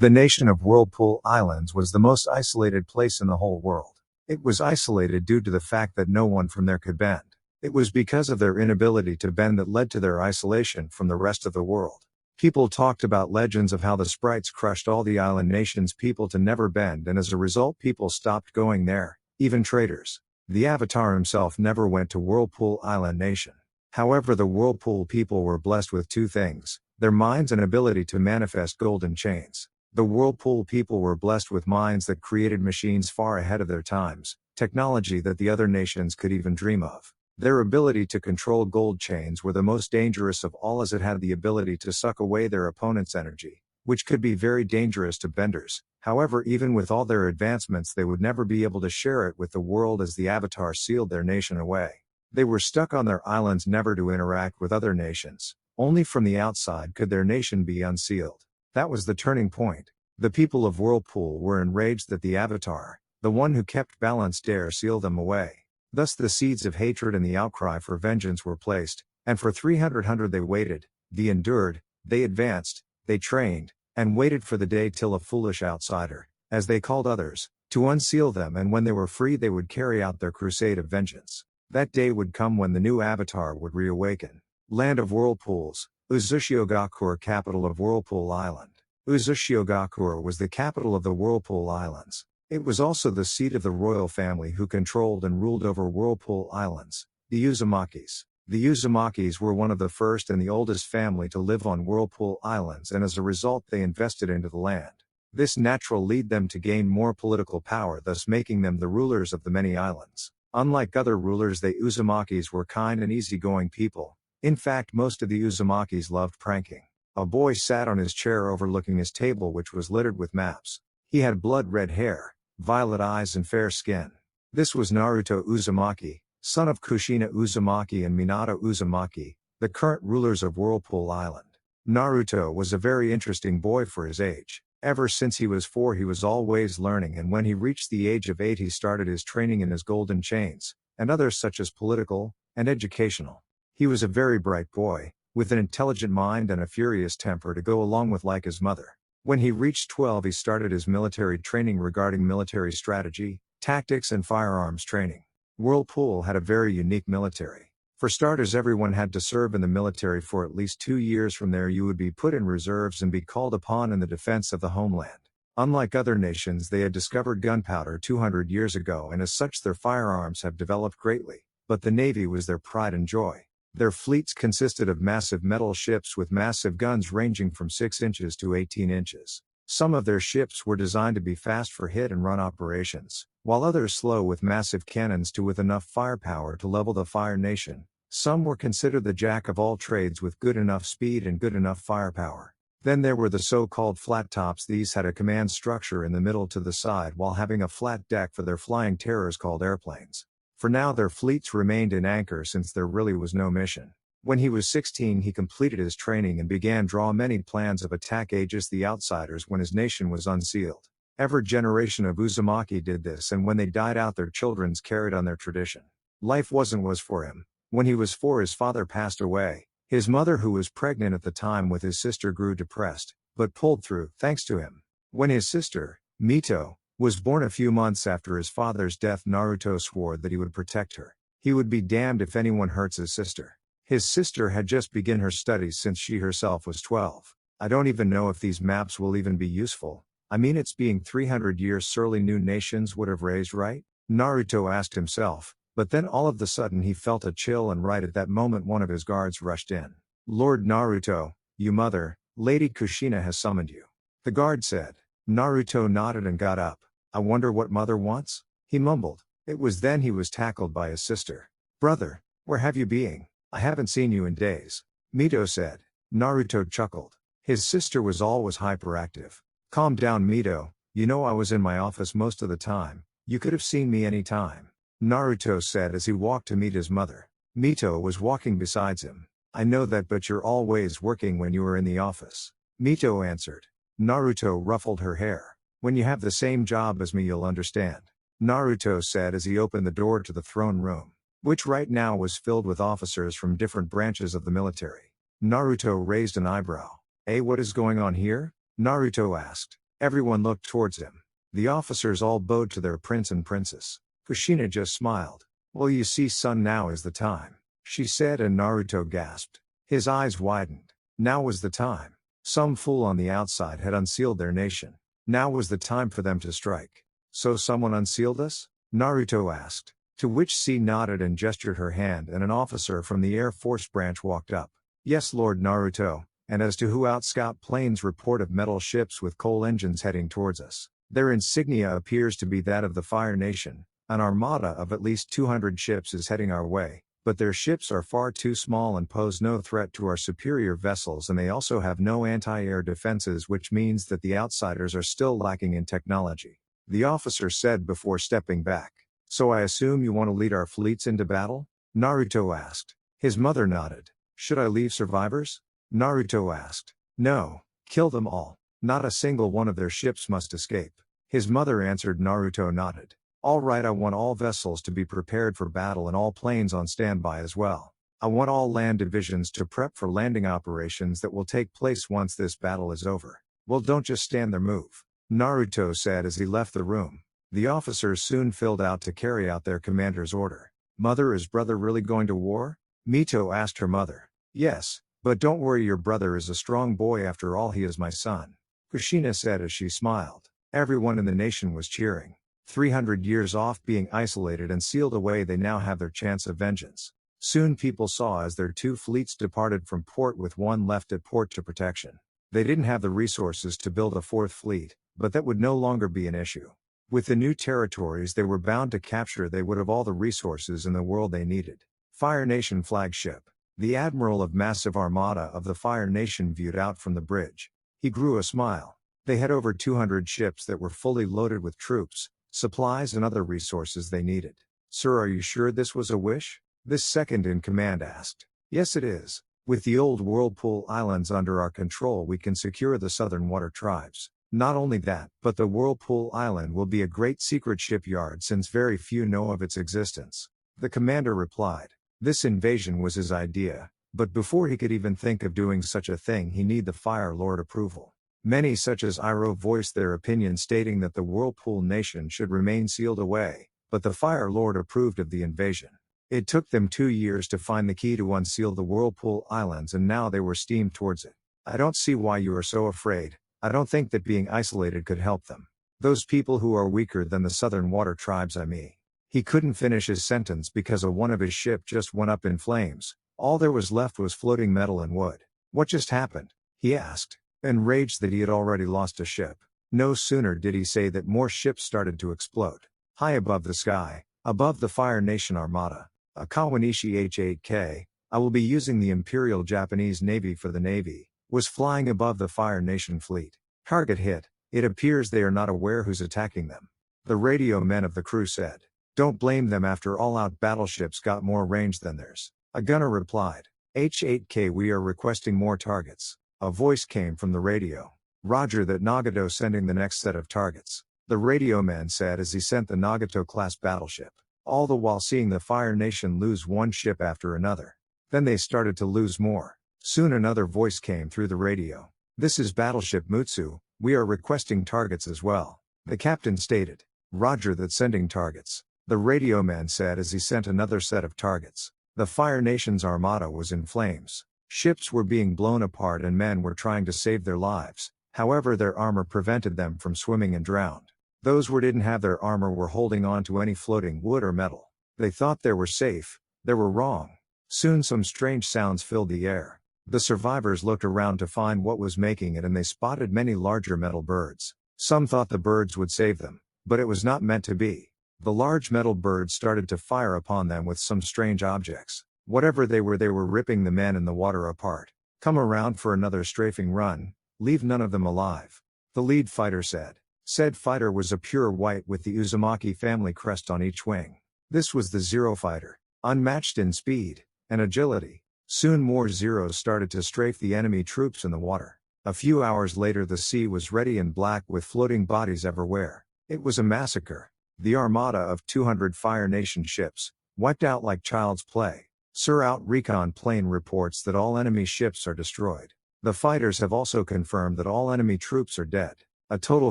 The nation of Whirlpool Islands was the most isolated place in the whole world. It was isolated due to the fact that no one from there could bend. It was because of their inability to bend that led to their isolation from the rest of the world. People talked about legends of how the sprites crushed all the island nation's people to never bend, and as a result people stopped going there, even traders. The Avatar himself never went to Whirlpool Island Nation. However, the Whirlpool people were blessed with two things: their minds and ability to manifest golden chains. The Whirlpool people were blessed with minds that created machines far ahead of their times, technology that the other nations could even dream of. Their ability to control gold chains were the most dangerous of all, as it had the ability to suck away their opponent's energy, which could be very dangerous to benders. However, even with all their advancements, they would never be able to share it with the world, as the Avatar sealed their nation away. They were stuck on their islands, never to interact with other nations. Only from the outside could their nation be unsealed. That was the turning point. The people of Whirlpool were enraged that the Avatar, the one who kept balance, dare seal them away. Thus the seeds of hatred and the outcry for vengeance were placed, and for 300 they waited, they endured, they advanced, they trained, and waited for the day till a foolish outsider, as they called others, to unseal them, and when they were free they would carry out their crusade of vengeance. That day would come when the new Avatar would reawaken. Land of Whirlpools, Uzushiogakure, capital of Whirlpool Island. Uzushiogakure was the capital of the Whirlpool Islands. It was also the seat of the royal family who controlled and ruled over Whirlpool Islands, the Uzumakis. The Uzumakis were one of the first and the oldest family to live on Whirlpool Islands, and as a result they invested into the land. This natural led them to gain more political power, thus making them the rulers of the many islands. Unlike other rulers, the Uzumakis were kind and easygoing people. In fact, most of the Uzumakis loved pranking. A boy sat on his chair overlooking his table, which was littered with maps. He had blood-red hair, violet eyes and fair skin. This was Naruto Uzumaki, son of Kushina Uzumaki and Minato Uzumaki, the current rulers of Whirlpool Island. Naruto was a very interesting boy for his age. Ever since he was 4 he was always learning, and when he reached the age of 8 he started his training in his golden chains, and others such as political and educational. He was a very bright boy, with an intelligent mind and a furious temper to go along with like his mother. When he reached 12 he started his military training regarding military strategy, tactics and firearms training. Whirlpool had a very unique military. For starters, everyone had to serve in the military for at least 2 years. From there you would be put in reserves and be called upon in the defense of the homeland. Unlike other nations, they had discovered gunpowder 200 years ago, and as such their firearms have developed greatly, but the Navy was their pride and joy. Their fleets consisted of massive metal ships with massive guns ranging from 6 inches to 18 inches. Some of their ships were designed to be fast for hit-and-run operations, while others slow with massive cannons with enough firepower to level the Fire Nation. Some were considered the jack of all trades with good enough speed and good enough firepower. Then there were the so-called flat tops. These had a command structure in the middle to the side while having a flat deck for their flying terrors called airplanes. For now their fleets remained in anchor since there really was no mission. When he was 16 he completed his training and began draw many plans of attack Aegis the outsiders when his nation was unsealed. Every generation of Uzumaki did this, and when they died out their children's carried on their tradition. Life was for him. When he was 4 his father passed away. His mother, who was pregnant at the time with his sister, grew depressed, but pulled through thanks to him. When his sister, Mito, was born a few months after his father's death, Naruto swore that he would protect her. He would be damned if anyone hurts his sister. His sister had just begun her studies since she herself was 12. I don't even know if these maps will even be useful. I mean, it's being 300 years surely new nations would have raised, right? Naruto asked himself, but then all of the sudden he felt a chill, and right at that moment one of his guards rushed in. Lord Naruto, your mother, Lady Kushina has summoned you. The guard said. Naruto nodded and got up. I wonder what mother wants? He mumbled. It was then he was tackled by his sister. Brother, where have you been? I haven't seen you in days. Mito said. Naruto chuckled. His sister was always hyperactive. Calm down, Mito, you know I was in my office most of the time. You could have seen me any time. Naruto said as he walked to meet his mother. Mito was walking beside him. I know that, but you're always working when you are in the office. Mito answered. Naruto ruffled her hair. When you have the same job as me you'll understand. Naruto said as he opened the door to the throne room, which right now was filled with officers from different branches of the military. Naruto raised an eyebrow. What is going on here? Naruto asked. Everyone looked towards him. The officers all bowed to their prince and princess. Kushina just smiled. "Well, you see, son, now is the time," she said, and Naruto gasped. His eyes widened. Now was the time. Some fool on the outside had unsealed their nation. Now was the time for them to strike. "So someone unsealed us?" Naruto asked. To which C nodded and gestured her hand, and an officer from the Air Force branch walked up. "Yes, Lord Naruto, and as to who out scout planes report of metal ships with coal engines heading towards us. Their insignia appears to be that of the Fire Nation. An armada of at least 200 ships is heading our way, but their ships are far too small and pose no threat to our superior vessels, and they also have no anti-air defenses, which means that the outsiders are still lacking in technology," the officer said before stepping back. "So I assume you want to lead our fleets into battle?" Naruto asked. His mother nodded. "Should I leave survivors?" Naruto asked. "No, kill them all. Not a single one of their ships must escape." His mother answered. Naruto nodded. "All right, I want all vessels to be prepared for battle and all planes on standby as well. I want all land divisions to prep for landing operations that will take place once this battle is over. Well, don't just stand there, move," Naruto said as he left the room. The officers soon filled out to carry out their commander's order. "Mother, is brother really going to war?" Mito asked her mother. "Yes, but don't worry, your brother is a strong boy, after all he is my son," Kushina said as she smiled. Everyone in the nation was cheering. 300 years off being isolated and sealed away, they now have their chance of vengeance. Soon people saw as their 2 fleets departed from port with one left at port to protection. They didn't have the resources to build a 4th fleet, but that would no longer be an issue. With the new territories they were bound to capture, they would have all the resources in the world they needed. Fire Nation flagship. The admiral of massive armada of the Fire Nation viewed out from the bridge. He grew a smile. They had over 200 ships that were fully loaded with troops, supplies and other resources they needed. "Sir, are you sure this was a wish?" this second in command asked. "Yes, it is. With the old Whirlpool Islands under our control, we can secure the southern water tribes. Not only that, but the Whirlpool Island will be a great secret shipyard since very few know of its existence," the commander replied. This invasion was his idea, but before he could even think of doing such a thing, he needed the Fire Lord approval. Many, such as Iroh, voiced their opinion, stating that the Whirlpool Nation should remain sealed away, but the Fire Lord approved of the invasion. It took them 2 years to find the key to unseal the Whirlpool Islands, and now they were steamed towards it. "I don't see why you are so afraid. I don't think that being isolated could help them. Those people who are weaker than the southern water tribes, I mean." He couldn't finish his sentence because one of his ship just went up in flames. All there was left was floating metal and wood. "What just happened?" he asked, enraged that he had already lost a ship. No sooner did he say that more ships started to explode. High above the sky, above the Fire Nation armada, a Kawanishi H-8K, "I will be using the Imperial Japanese Navy for the Navy," was flying above the Fire Nation fleet. "Target hit. It appears they are not aware who's attacking them," the radio men of the crew said. "Don't blame them, after all, out battleships got more range than theirs," a gunner replied. "H-8K, we are requesting more targets," a voice came from the radio. "Roger that, Nagato, sending the next set of targets," the radio man said as he sent the Nagato-class battleship. All the while seeing the Fire Nation lose one ship after another. Then they started to lose more. Soon another voice came through the radio. "This is Battleship Mutsu, we are requesting targets as well," the captain stated. "Roger that, sending targets," the radio man said as he sent another set of targets. The Fire Nation's armada was in flames. Ships were being blown apart and men were trying to save their lives, however their armor prevented them from swimming and drowned. Those who didn't have their armor were holding on to any floating wood or metal. They thought they were safe. They were wrong. Soon some strange sounds filled the air. The survivors looked around to find what was making it, and they spotted many larger metal birds. Some thought the birds would save them, but it was not meant to be. The large metal birds started to fire upon them with some strange objects. Whatever they were ripping the men in the water apart. "Come around for another strafing run, leave none of them alive," the lead fighter said. Said fighter was a pure white with the Uzumaki family crest on each wing. This was the Zero fighter, unmatched in speed and agility. Soon more Zeros started to strafe the enemy troops in the water. A few hours later the sea was ready and black with floating bodies everywhere. It was a massacre. The armada of 200 Fire Nation ships, wiped out like child's play. Sir Out Recon plane reports that all enemy ships are destroyed. The fighters have also confirmed that all enemy troops are dead. A total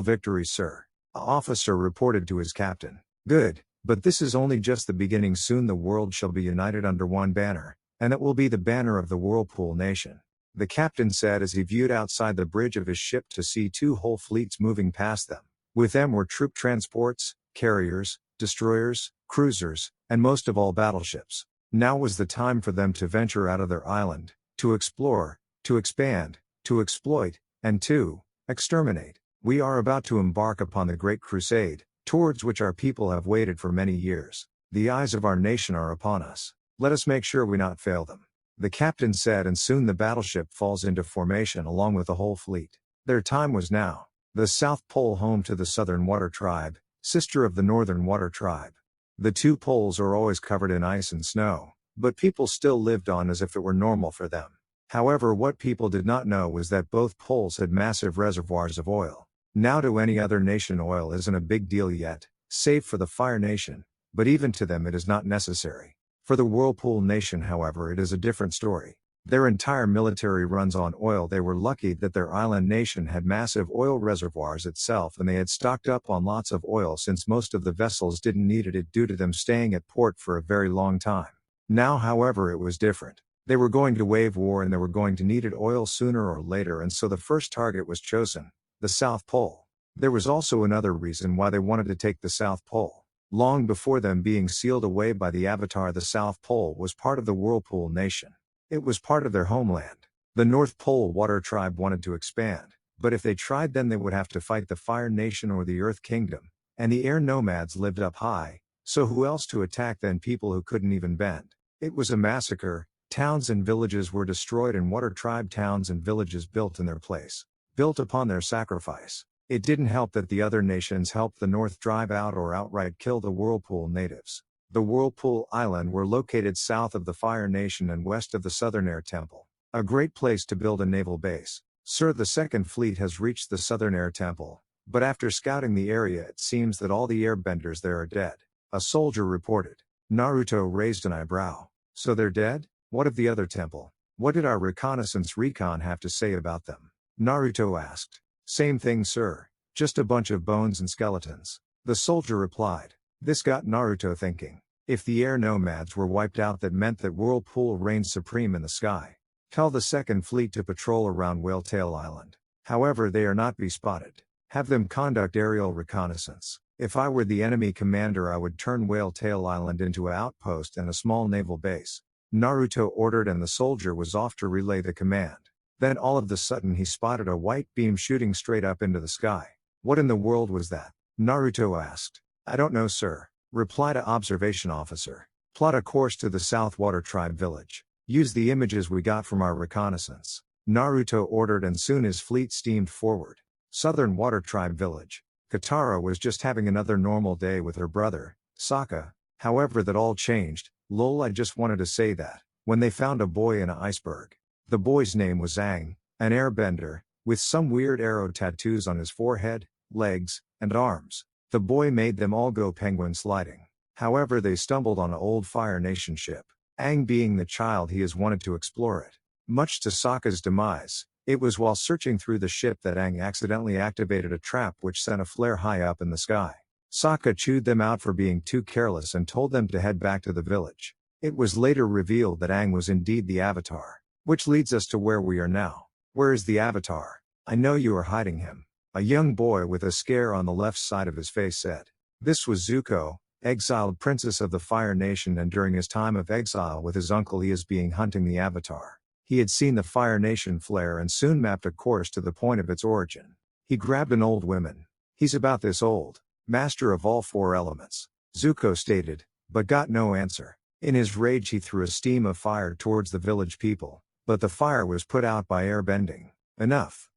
victory, sir. A officer reported to his captain. Good, but this is only just the beginning. Soon the world shall be united under one banner, and it will be the banner of the Whirlpool Nation. The captain said as he viewed outside the bridge of his ship to see two whole fleets moving past them. With them were troop transports, carriers, destroyers, cruisers, and most of all battleships. Now was the time for them to venture out of their island, to explore, to expand, to exploit, and to exterminate. We are about to embark upon the Great Crusade, towards which our people have waited for many years. The eyes of our nation are upon us. Let us make sure we not fail them. The captain said, and soon the battleship falls into formation along with the whole fleet. Their time was now. The South Pole, home to the Southern Water Tribe, sister of the Northern Water Tribe. The two poles are always covered in ice and snow, but people still lived on as if it were normal for them. However, what people did not know was that both poles had massive reservoirs of oil. Now to any other nation oil isn't a big deal yet, save for the Fire Nation, but even to them it is not necessary. For the Whirlpool Nation, however, it is a different story. Their entire military runs on oil. They were lucky that their island nation had massive oil reservoirs itself, and they had stocked up on lots of oil since most of the vessels didn't need it due to them staying at port for a very long time. Now, however, it was different. They were going to wage war and they were going to need it oil sooner or later, and so the first target was chosen, the South Pole. There was also another reason why they wanted to take the South Pole. Long before them being sealed away by the Avatar, the South Pole was part of the Whirlpool Nation. It was part of their homeland. The North Pole Water Tribe wanted to expand, but if they tried then they would have to fight the Fire Nation or the Earth Kingdom, and the air nomads lived up high, so who else to attack than people who couldn't even bend? It was a massacre. Towns and villages were destroyed and Water Tribe towns and villages built in their place, built upon their sacrifice. It didn't help that the other nations helped the North drive out or outright kill the Whirlpool natives. The Whirlpool Island were located south of the Fire Nation and west of the Southern Air Temple. A great place to build a naval base. Sir, the Second Fleet has reached the Southern Air Temple, but after scouting the area it seems that all the airbenders there are dead. A soldier reported. Naruto raised an eyebrow. So they're dead? What of the other temple? What did our reconnaissance recon have to say about them? Naruto asked. Same thing, sir. Just a bunch of bones and skeletons. The soldier replied. This got Naruto thinking. If the air nomads were wiped out, that meant that Whirlpool reigned supreme in the sky. Tell the Second Fleet to patrol around Whaletail Island. However, they are not be spotted. Have them conduct aerial reconnaissance. If I were the enemy commander, I would turn Whaletail Island into an outpost and a small naval base. Naruto ordered, and the soldier was off to relay the command. Then all of a sudden he spotted a white beam shooting straight up into the sky. What in the world was that? Naruto asked. I don't know, sir. Replied a observation officer. Plot a course to the South Water Tribe village. Use the images we got from our reconnaissance. Naruto ordered, and soon his fleet steamed forward. Southern Water Tribe village. Katara was just having another normal day with her brother, Sokka. However, that all changed. Lol, I just wanted to say that. When they found a boy in an iceberg. The boy's name was Aang, an airbender, with some weird arrow tattoos on his forehead, legs, and arms. The boy made them all go penguin sliding. However, they stumbled on an old Fire Nation ship. Aang, being the child he is, wanted to explore it. Much to Sokka's demise, it was while searching through the ship that Aang accidentally activated a trap which sent a flare high up in the sky. Sokka chewed them out for being too careless and told them to head back to the village. It was later revealed that Aang was indeed the Avatar. Which leads us to where we are now. Where is the Avatar? I know you are hiding him. A young boy with a scare on the left side of his face said. This was Zuko, exiled princess of the Fire Nation, and during his time of exile with his uncle he is being hunting the Avatar. He had seen the Fire Nation flare and soon mapped a course to the point of its origin. He grabbed an old woman. He's about this old, master of all four elements, Zuko stated, but got no answer. In his rage he threw a stream of fire towards the village people. But the fire was put out by airbending. Enough.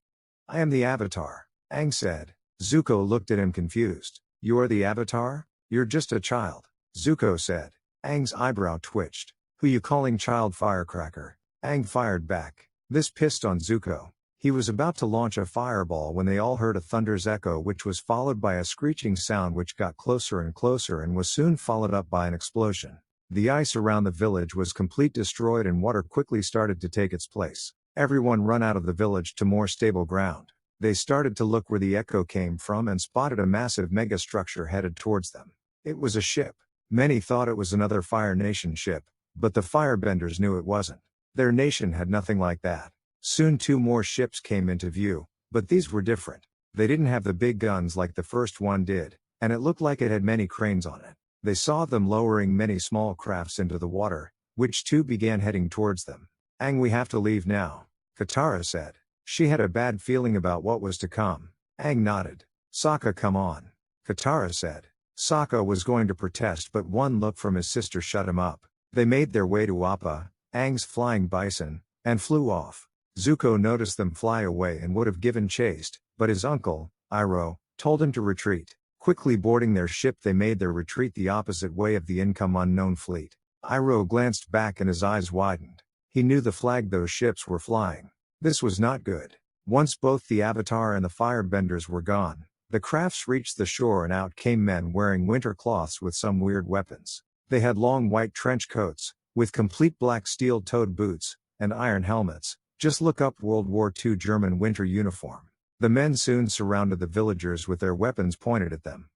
I am the Avatar, Aang said. Zuko looked at him confused. You are the Avatar? You're just a child, Zuko said. Aang's eyebrow twitched. Who you calling child, firecracker? Aang fired back. This pissed on Zuko. He was about to launch a fireball when they all heard a thunder's echo, which was followed by a screeching sound which got closer and closer and was soon followed up by an explosion. The ice around the village was completely destroyed and water quickly started to take its place. Everyone run out of the village to more stable ground. They started to look where the echo came from and spotted a massive megastructure headed towards them. It was a ship. Many thought it was another Fire Nation ship, but the firebenders knew it wasn't. Their nation had nothing like that. Soon 2 more ships came into view, but these were different. They didn't have the big guns like the first one did, and it looked like it had many cranes on it. They saw them lowering many small crafts into the water, which too began heading towards them. "Aang, we have to leave now," Katara said. She had a bad feeling about what was to come. Aang nodded. "Sokka, come on," Katara said. Sokka was going to protest, but one look from his sister shut him up. They made their way to Appa, Aang's flying bison, and flew off. Zuko noticed them fly away and would have given chase, but his uncle, Iroh, told him to retreat. Quickly boarding their ship, they made their retreat the opposite way of the income unknown fleet. Iroh glanced back and his eyes widened. He knew the flag those ships were flying. This was not good. Once both the Avatar and the Firebenders were gone, the crafts reached the shore and out came men wearing winter cloths with some weird weapons. They had long white trench coats, with complete black steel-toed boots, and iron helmets. Just look up World War II German winter uniform. The men soon surrounded the villagers with their weapons pointed at them.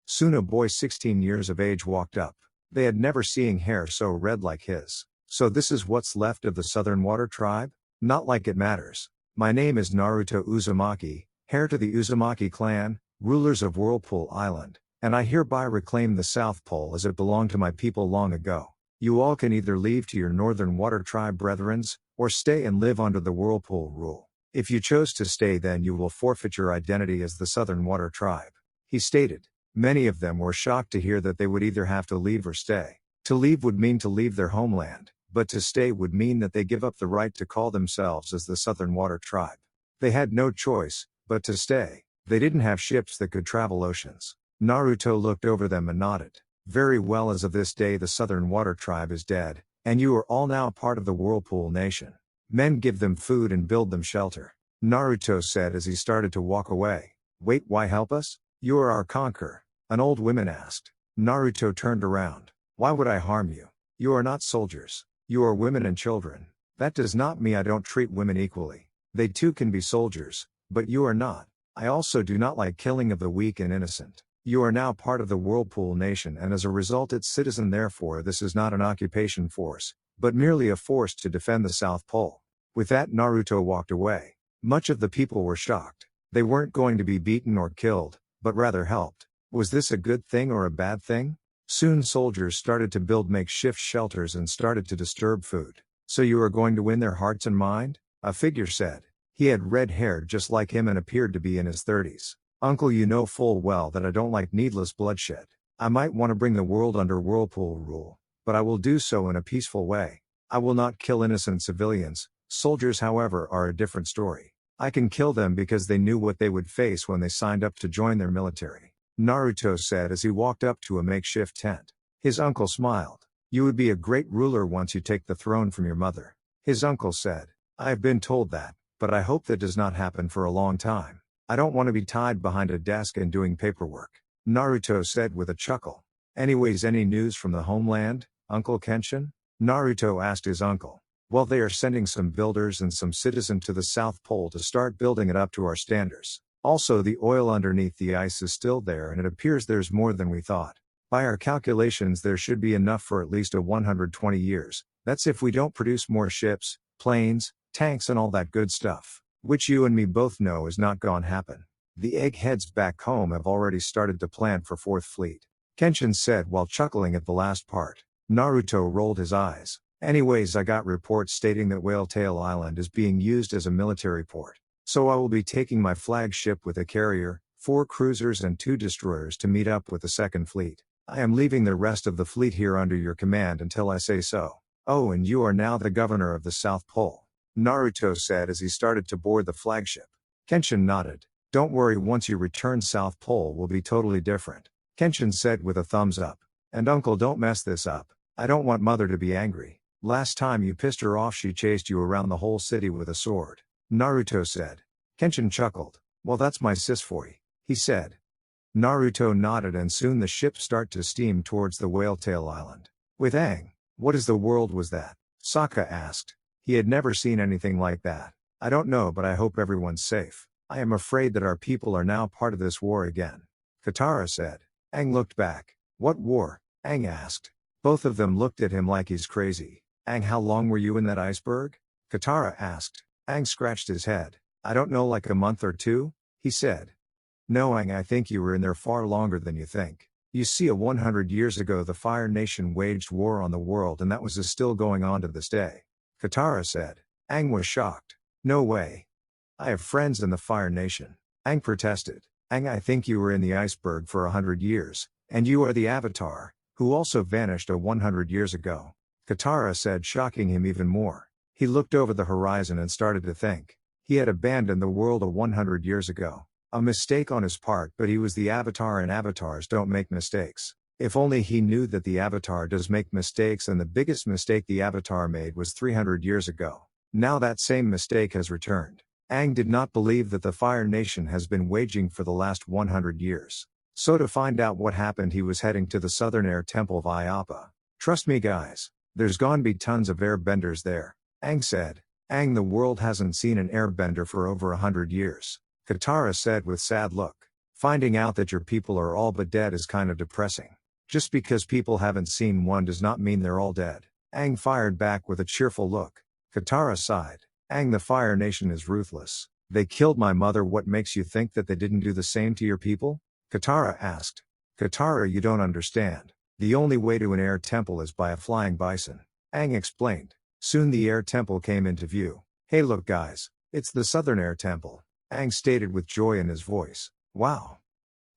Soon a boy 16 years of age walked up. They had never seen hair so red like his. "So this is what's left of the Southern Water Tribe? Not like it matters. My name is Naruto Uzumaki, heir to the Uzumaki clan, rulers of Whirlpool Island, and I hereby reclaim the South Pole as it belonged to my people long ago. You all can either leave to your Northern Water Tribe brethrens, or stay and live under the Whirlpool rule. If you chose to stay, then you will forfeit your identity as the Southern Water Tribe," he stated. Many of them were shocked to hear that they would either have to leave or stay. To leave would mean to leave their homeland, but to stay would mean that they give up the right to call themselves as the Southern Water Tribe. They had no choice but to stay. They didn't have ships that could travel oceans. Naruto looked over them and nodded. "Very well, as of this day the Southern Water Tribe is dead, and you are all now part of the Whirlpool Nation. Men, give them food and build them shelter," Naruto said as he started to walk away. "Wait, why help us? You are our conqueror," an old woman asked. Naruto turned around. "Why would I harm you? You are not soldiers. You are women and children. That does not mean I don't treat women equally. They too can be soldiers, but you are not. I also do not like killing of the weak and innocent. You are now part of the Whirlpool Nation and as a result its citizen, therefore this is not an occupation force, but merely a force to defend the South Pole." With that, Naruto walked away. Much of the people were shocked. They weren't going to be beaten or killed, but rather helped. Was this a good thing or a bad thing? Soon soldiers started to build makeshift shelters and started to disturb food. "So you are going to win their hearts and mind?" a figure said. He had red hair just like him and appeared to be in his 30s. "Uncle, you know full well that I don't like needless bloodshed. I might want to bring the world under Whirlpool rule, but I will do so in a peaceful way. I will not kill innocent civilians. Soldiers, however, are a different story. I can kill them because they knew what they would face when they signed up to join their military," Naruto said as he walked up to a makeshift tent. His uncle smiled. "You would be a great ruler once you take the throne from your mother," his uncle said. "I have been told that, but I hope that does not happen for a long time. I don't want to be tied behind a desk and doing paperwork," Naruto said with a chuckle. "Anyways, any news from the homeland, Uncle Kenshin?" Naruto asked his uncle. "Well, they are sending some builders and some citizens to the South Pole to start building it up to our standards. Also, the oil underneath the ice is still there and it appears there's more than we thought. By our calculations there should be enough for at least 120 years, that's if we don't produce more ships, planes, tanks and all that good stuff, which you and me both know is not gonna happen. The eggheads back home have already started to plan for Fourth Fleet," Kenshin said while chuckling at the last part. Naruto rolled his eyes. "Anyways, I got reports stating that Whaletail Island is being used as a military port. So I will be taking my flagship with a carrier, 4 cruisers and 2 destroyers to meet up with the Second Fleet. I am leaving the rest of the fleet here under your command until I say so. Oh, and you are now the governor of the South Pole," Naruto said as he started to board the flagship. Kenshin nodded. "Don't worry, once you return, South Pole will be totally different," Kenshin said with a thumbs up. "And uncle, don't mess this up. I don't want mother to be angry. Last time you pissed her off she chased you around the whole city with a sword," Naruto said. Kenshin chuckled. "Well, that's my sis for you," he said. Naruto nodded and soon the ship started to steam towards the Whaletail Island. With Aang. "What is the world was that?" Sokka asked. He had never seen anything like that. "I don't know, but I hope everyone's safe." I am afraid that our people are now part of this war again. Katara said. Aang looked back. What war? Aang asked. Both of them looked at him like he's crazy. Aang, how long were you in that iceberg? Katara asked. Aang scratched his head. I don't know, like a month or two, he said. No Aang, I think you were in there far longer than you think. You see, 100 years ago the Fire Nation waged war on the world, and that was still going on to this day. Katara said. Aang was shocked. No way. I have friends in the Fire Nation. Aang protested. Aang, I think you were in the iceberg for 100 years, and you are the Avatar, who also vanished 100 years ago. Katara said, shocking him even more. He looked over the horizon and started to think. He had abandoned the world 100 years ago. A mistake on his part, but he was the Avatar and Avatars don't make mistakes. If only he knew that the Avatar does make mistakes, and the biggest mistake the Avatar made was 300 years ago. Now that same mistake has returned. Aang did not believe that the Fire Nation has been waging for the last 100 years. So to find out what happened, he was heading to the Southern Air Temple via Appa. Trust me guys, there's gonna be tons of airbenders there, Aang said. Aang, the world hasn't seen an airbender for over 100 years. Katara said with sad look. Finding out that your people are all but dead is kind of depressing. Just because people haven't seen one does not mean they're all dead. Aang fired back with a cheerful look. Katara sighed. Aang, the Fire Nation is ruthless. They killed my mother. What makes you think that they didn't do the same to your people? Katara asked. Katara, you don't understand. The only way to an air temple is by a flying bison. Aang explained. Soon the air temple came into view. Hey look guys, it's the Southern Air Temple, Aang stated with joy in his voice. Wow.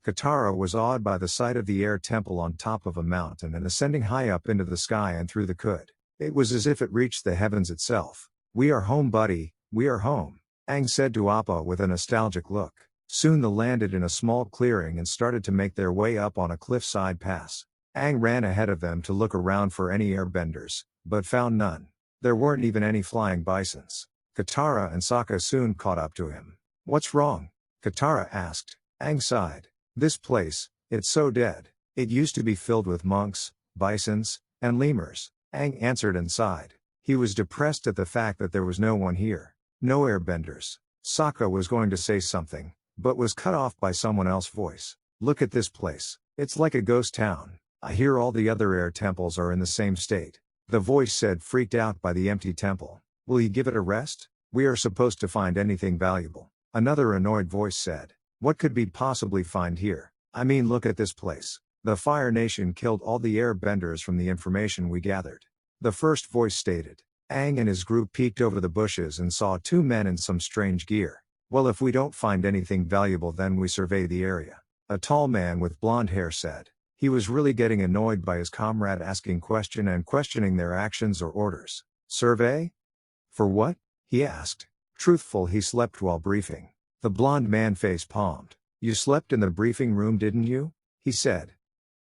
Katara was awed by the sight of the air temple on top of a mountain and ascending high up into the sky and through the could. It was as if it reached the heavens itself. We are home buddy, we are home, Aang said to Appa with a nostalgic look. Soon they landed in a small clearing and started to make their way up on a cliffside pass. Aang ran ahead of them to look around for any airbenders, but found none. There weren't even any flying bisons. Katara and Sokka soon caught up to him. What's wrong? Katara asked. Aang sighed. This place, it's so dead. It used to be filled with monks, bisons, and lemurs, Aang answered and sighed. He was depressed at the fact that there was no one here. No airbenders. Sokka was going to say something, but was cut off by someone else's voice. Look at this place. It's like a ghost town. I hear all the other air temples are in the same state. The voice said, freaked out by the empty temple. Will you give it a rest? We are supposed to find anything valuable. Another annoyed voice said. What could we possibly find here? I mean, look at this place. The Fire Nation killed all the airbenders from the information we gathered. The first voice stated. Aang and his group peeked over the bushes and saw two men in some strange gear. Well, if we don't find anything valuable, then we survey the area, a tall man with blonde hair said. He was really getting annoyed by his comrade asking questioning their actions or orders. Survey? For what? He asked. Truthful, he slept while briefing. The blonde man face palmed. You slept in the briefing room, didn't you? He said.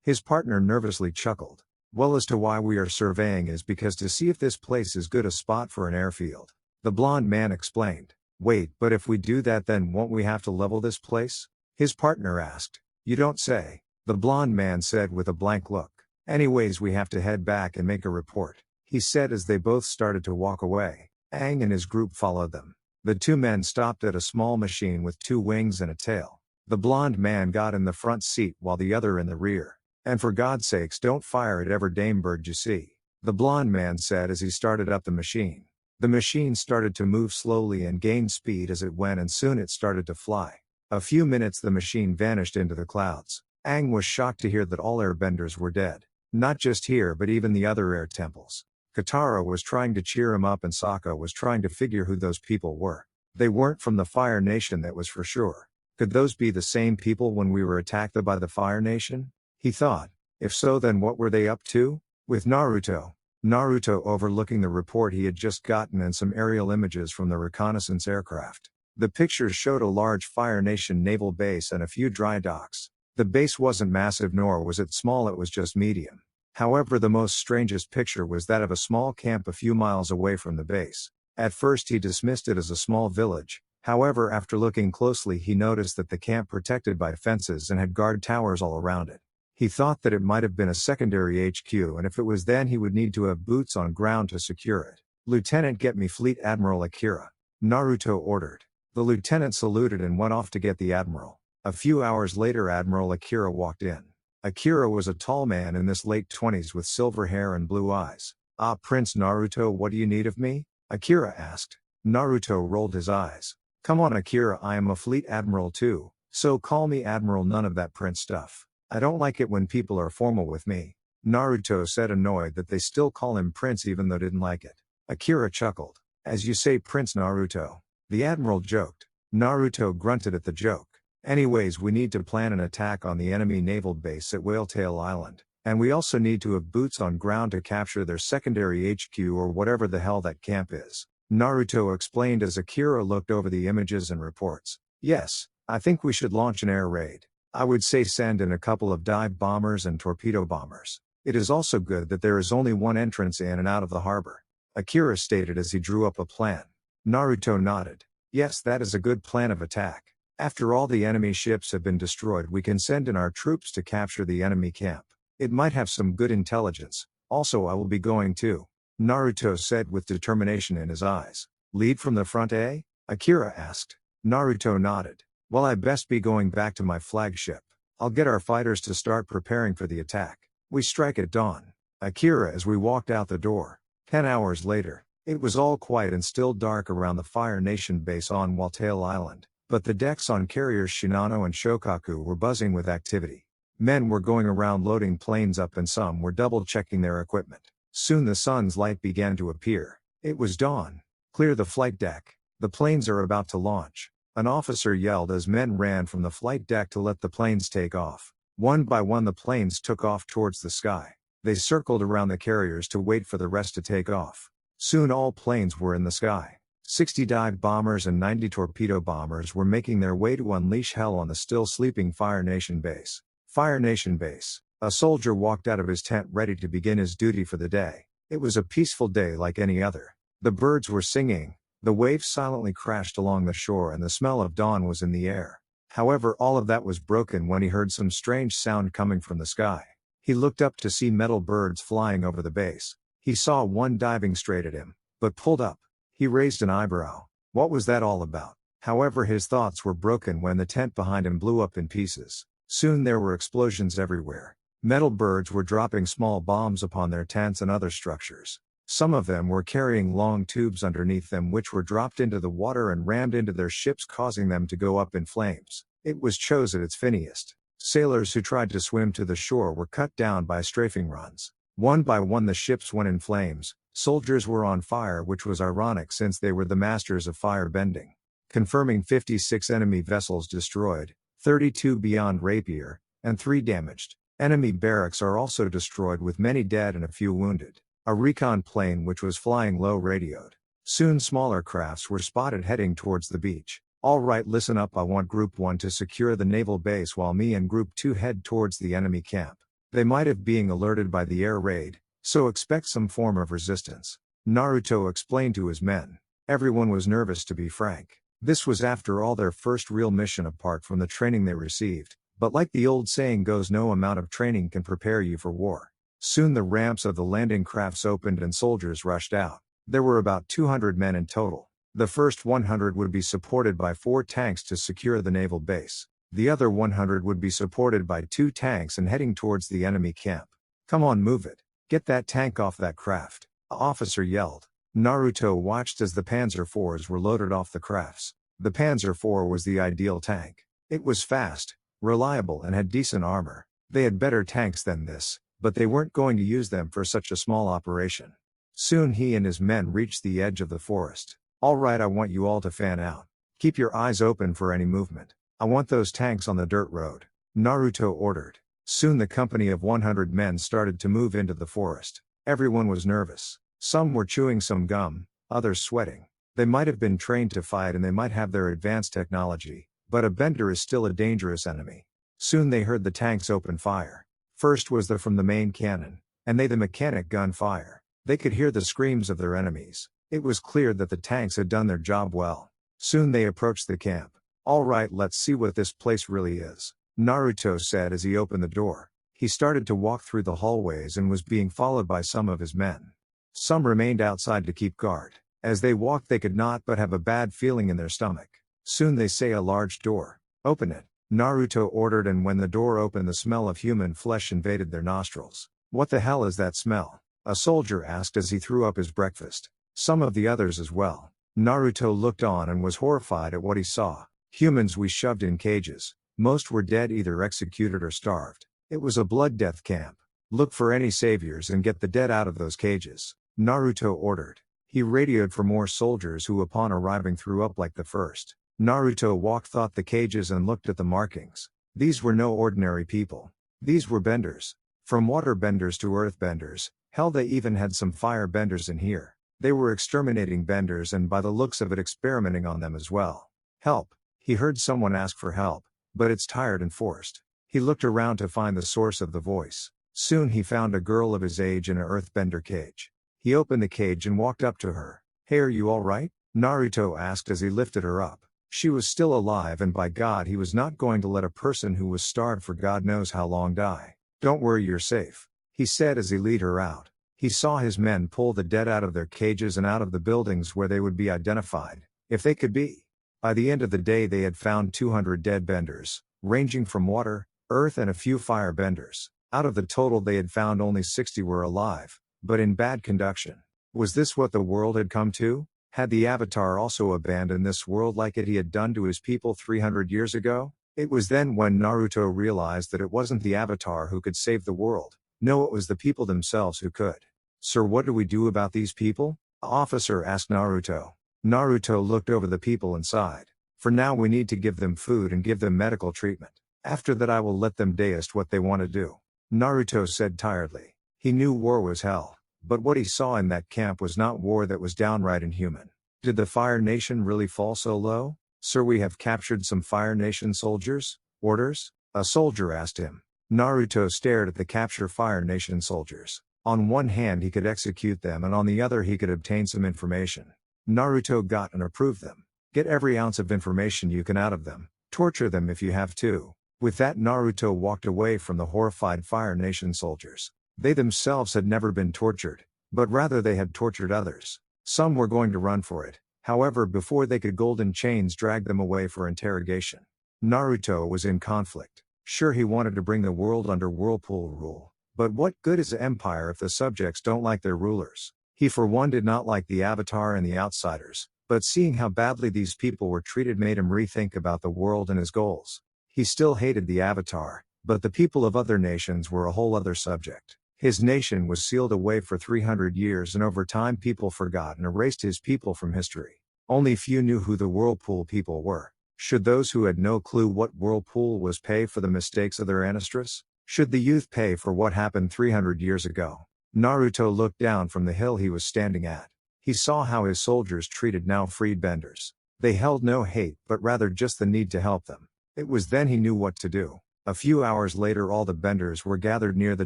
His partner nervously chuckled. Well, as to why we are surveying is because to see if this place is good a spot for an airfield. The blonde man explained. Wait, but if we do that, then won't we have to level this place? His partner asked. You don't say. The blonde man said with a blank look. Anyways, we have to head back and make a report, he said as they both started to walk away. Aang and his group followed them. The two men stopped at a small machine with two wings and a tail. The blonde man got in the front seat while the other in the rear. And for God's sakes, don't fire at every damn bird you see, the blonde man said as he started up the machine. The machine started to move slowly and gained speed as it went, and soon it started to fly. A few minutes the machine vanished into the clouds. Aang was shocked to hear that all airbenders were dead. Not just here but even the other air temples. Katara was trying to cheer him up and Sokka was trying to figure who those people were. They weren't from the Fire Nation, that was for sure. Could those be the same people when we were attacked by the Fire Nation? He thought. If so, then what were they up to? With Naruto overlooking the report he had just gotten and some aerial images from the reconnaissance aircraft. The pictures showed a large Fire Nation naval base and a few dry docks. The base wasn't massive nor was it small, it was just medium. However, the most strangest picture was that of a small camp a few miles away from the base. At first he dismissed it as a small village. However, after looking closely he noticed that the camp protected by fences and had guard towers all around it. He thought that it might have been a secondary HQ, and if it was, then he would need to have boots on ground to secure it. Lieutenant, get me Fleet Admiral Akira, Naruto ordered. The lieutenant saluted and went off to get the admiral. A few hours later, Admiral Akira walked in. Akira was a tall man in his late 20s with silver hair and blue eyes. "Ah, Prince Naruto, what do you need of me?" Akira asked. Naruto rolled his eyes. "Come on, Akira, I am a fleet admiral too, so call me admiral, none of that prince stuff. I don't like it when people are formal with me." Naruto said, annoyed that they still call him prince even though didn't like it. Akira chuckled. "As you say, Prince Naruto." The admiral joked. Naruto grunted at the joke. "Anyways, we need to plan an attack on the enemy naval base at Whaletail Island, and we also need to have boots on ground to capture their secondary HQ or whatever the hell that camp is," Naruto explained as Akira looked over the images and reports. "Yes, I think we should launch an air raid. I would say send in a couple of dive bombers and torpedo bombers. It is also good that there is only one entrance in and out of the harbor," Akira stated as he drew up a plan. Naruto nodded. "Yes, that is a good plan of attack. After all the enemy ships have been destroyed, we can send in our troops to capture the enemy camp. It might have some good intelligence. Also, I will be going too," Naruto said with determination in his eyes. "Lead from the front, eh?" Akira asked. Naruto nodded. "Well, I best be going back to my flagship. I'll get our fighters to start preparing for the attack. We strike at dawn." Akira as we walked out the door. 10 hours later. It was all quiet and still dark around the Fire Nation base on Whaletail Island, but the decks on carriers Shinano and Shokaku were buzzing with activity. Men were going around loading planes up and some were double-checking their equipment. Soon the sun's light began to appear. It was dawn. "Clear the flight deck. The planes are about to launch," an officer yelled as men ran from the flight deck to let the planes take off. One by one the planes took off towards the sky. They circled around the carriers to wait for the rest to take off. Soon all planes were in the sky. 60 dive bombers and 90 torpedo bombers were making their way to unleash hell on the still sleeping Fire Nation base. Fire Nation base. A soldier walked out of his tent ready to begin his duty for the day. It was a peaceful day like any other. The birds were singing, the waves silently crashed along the shore, and the smell of dawn was in the air. However, all of that was broken when he heard some strange sound coming from the sky. He looked up to see metal birds flying over the base. He saw one diving straight at him, but pulled up. He raised an eyebrow. What was that all about? However, his thoughts were broken when the tent behind him blew up in pieces. Soon there were explosions everywhere. Metal birds were dropping small bombs upon their tents and other structures. Some of them were carrying long tubes underneath them which were dropped into the water and rammed into their ships, causing them to go up in flames. It was chose at its finest. Sailors who tried to swim to the shore were cut down by strafing runs. One by one the ships went in flames. Soldiers were on fire, which was ironic since they were the masters of fire bending. Confirming 56 enemy vessels destroyed, 32 beyond rapier, and 3 damaged. Enemy barracks are also destroyed with many dead and a few wounded. A recon plane which was flying low radioed. Soon smaller crafts were spotted heading towards the beach. "All right, listen up, I want Group 1 to secure the naval base while me and Group 2 head towards the enemy camp. They might have been alerted by the air raid, so expect some form of resistance," Naruto explained to his men. Everyone was nervous, to be frank. This was after all their first real mission apart from the training they received, but like the old saying goes, no amount of training can prepare you for war. Soon the ramps of the landing crafts opened and soldiers rushed out. There were about 200 men in total. The first 100 would be supported by 4 tanks to secure the naval base. The other 100 would be supported by 2 tanks and heading towards the enemy camp. "Come on, move it. Get that tank off that craft," an officer yelled. Naruto watched as the Panzer IVs were loaded off the crafts. The Panzer IV was the ideal tank. It was fast, reliable, and had decent armor. They had better tanks than this, but they weren't going to use them for such a small operation. Soon he and his men reached the edge of the forest. "All right, I want you all to fan out. Keep your eyes open for any movement. I want those tanks on the dirt road," Naruto ordered. Soon the company of 100 men started to move into the forest. Everyone was nervous. Some were chewing some gum, others sweating. They might have been trained to fight and they might have their advanced technology, but a bender is still a dangerous enemy. Soon they heard the tanks open fire. First was from the main cannon, and the mechanic gun fire. They could hear the screams of their enemies. It was clear that the tanks had done their job well. Soon they approached the camp. "All right, let's see what this place really is," Naruto said as he opened the door. He started to walk through the hallways and was being followed by some of his men. Some remained outside to keep guard. As they walked they could not but have a bad feeling in their stomach. Soon they say a large door. Open it. Naruto ordered, and when the door opened, the smell of human flesh invaded their nostrils. What the hell is that smell? A soldier asked as he threw up his breakfast. Some of the others as well. Naruto looked on and was horrified at what he saw. Humans we shoved in cages. Most were dead, either executed or starved. It was a blood death camp. Look for any saviors and get the dead out of those cages, Naruto ordered. He radioed for more soldiers who upon arriving threw up like the first. Naruto walked thought the cages and looked at the markings. These were no ordinary people. These were benders. From water benders to earth benders, hell they even had some fire benders in here. They were exterminating benders and by the looks of it experimenting on them as well. Help, he heard someone ask for help, but it's tired and forced. He looked around to find the source of the voice. Soon he found a girl of his age in an earthbender cage. He opened the cage and walked up to her. Hey, are you alright? Naruto asked as he lifted her up. She was still alive, and by God he was not going to let a person who was starved for God knows how long die. Don't worry, you're safe, he said as he led her out. He saw his men pull the dead out of their cages and out of the buildings where they would be identified, if they could be. By the end of the day they had found 200 dead benders, ranging from water, earth and a few fire benders. Out of the total they had found only 60 were alive, but in bad condition. Was this what the world had come to? Had the Avatar also abandoned this world like he had done to his people 300 years ago? It was then when Naruto realized that it wasn't the Avatar who could save the world. No, it was the people themselves who could. Sir, what do we do about these people? The officer asked Naruto. Naruto looked over the people and sighed. For now we need to give them food and give them medical treatment. After that I will let them do what they want to do, Naruto said tiredly. He knew war was hell, but what he saw in that camp was not war, that was downright inhuman. Did the Fire Nation really fall so low? Sir, we have captured some Fire Nation soldiers. Orders? A soldier asked him. Naruto stared at the captured Fire Nation soldiers. On one hand he could execute them and on the other he could obtain some information. Naruto got and approved them. Get every ounce of information you can out of them. Torture them if you have to. With that Naruto walked away from the horrified Fire Nation soldiers. They themselves had never been tortured, but rather they had tortured others. Some were going to run for it, however, before they could golden chains drag them away for interrogation. Naruto was in conflict. Sure, he wanted to bring the world under Whirlpool rule, but what good is an empire if the subjects don't like their rulers? He for one did not like the Avatar and the outsiders, but seeing how badly these people were treated made him rethink about the world and his goals. He still hated the Avatar, but the people of other nations were a whole other subject. His nation was sealed away for 300 years and over time people forgot and erased his people from history. Only few knew who the Whirlpool people were. Should those who had no clue what Whirlpool was pay for the mistakes of their ancestors? Should the youth pay for what happened 300 years ago? Naruto looked down from the hill he was standing at. He saw how his soldiers treated now freed benders. They held no hate but rather just the need to help them. It was then he knew what to do. A few hours later all the benders were gathered near the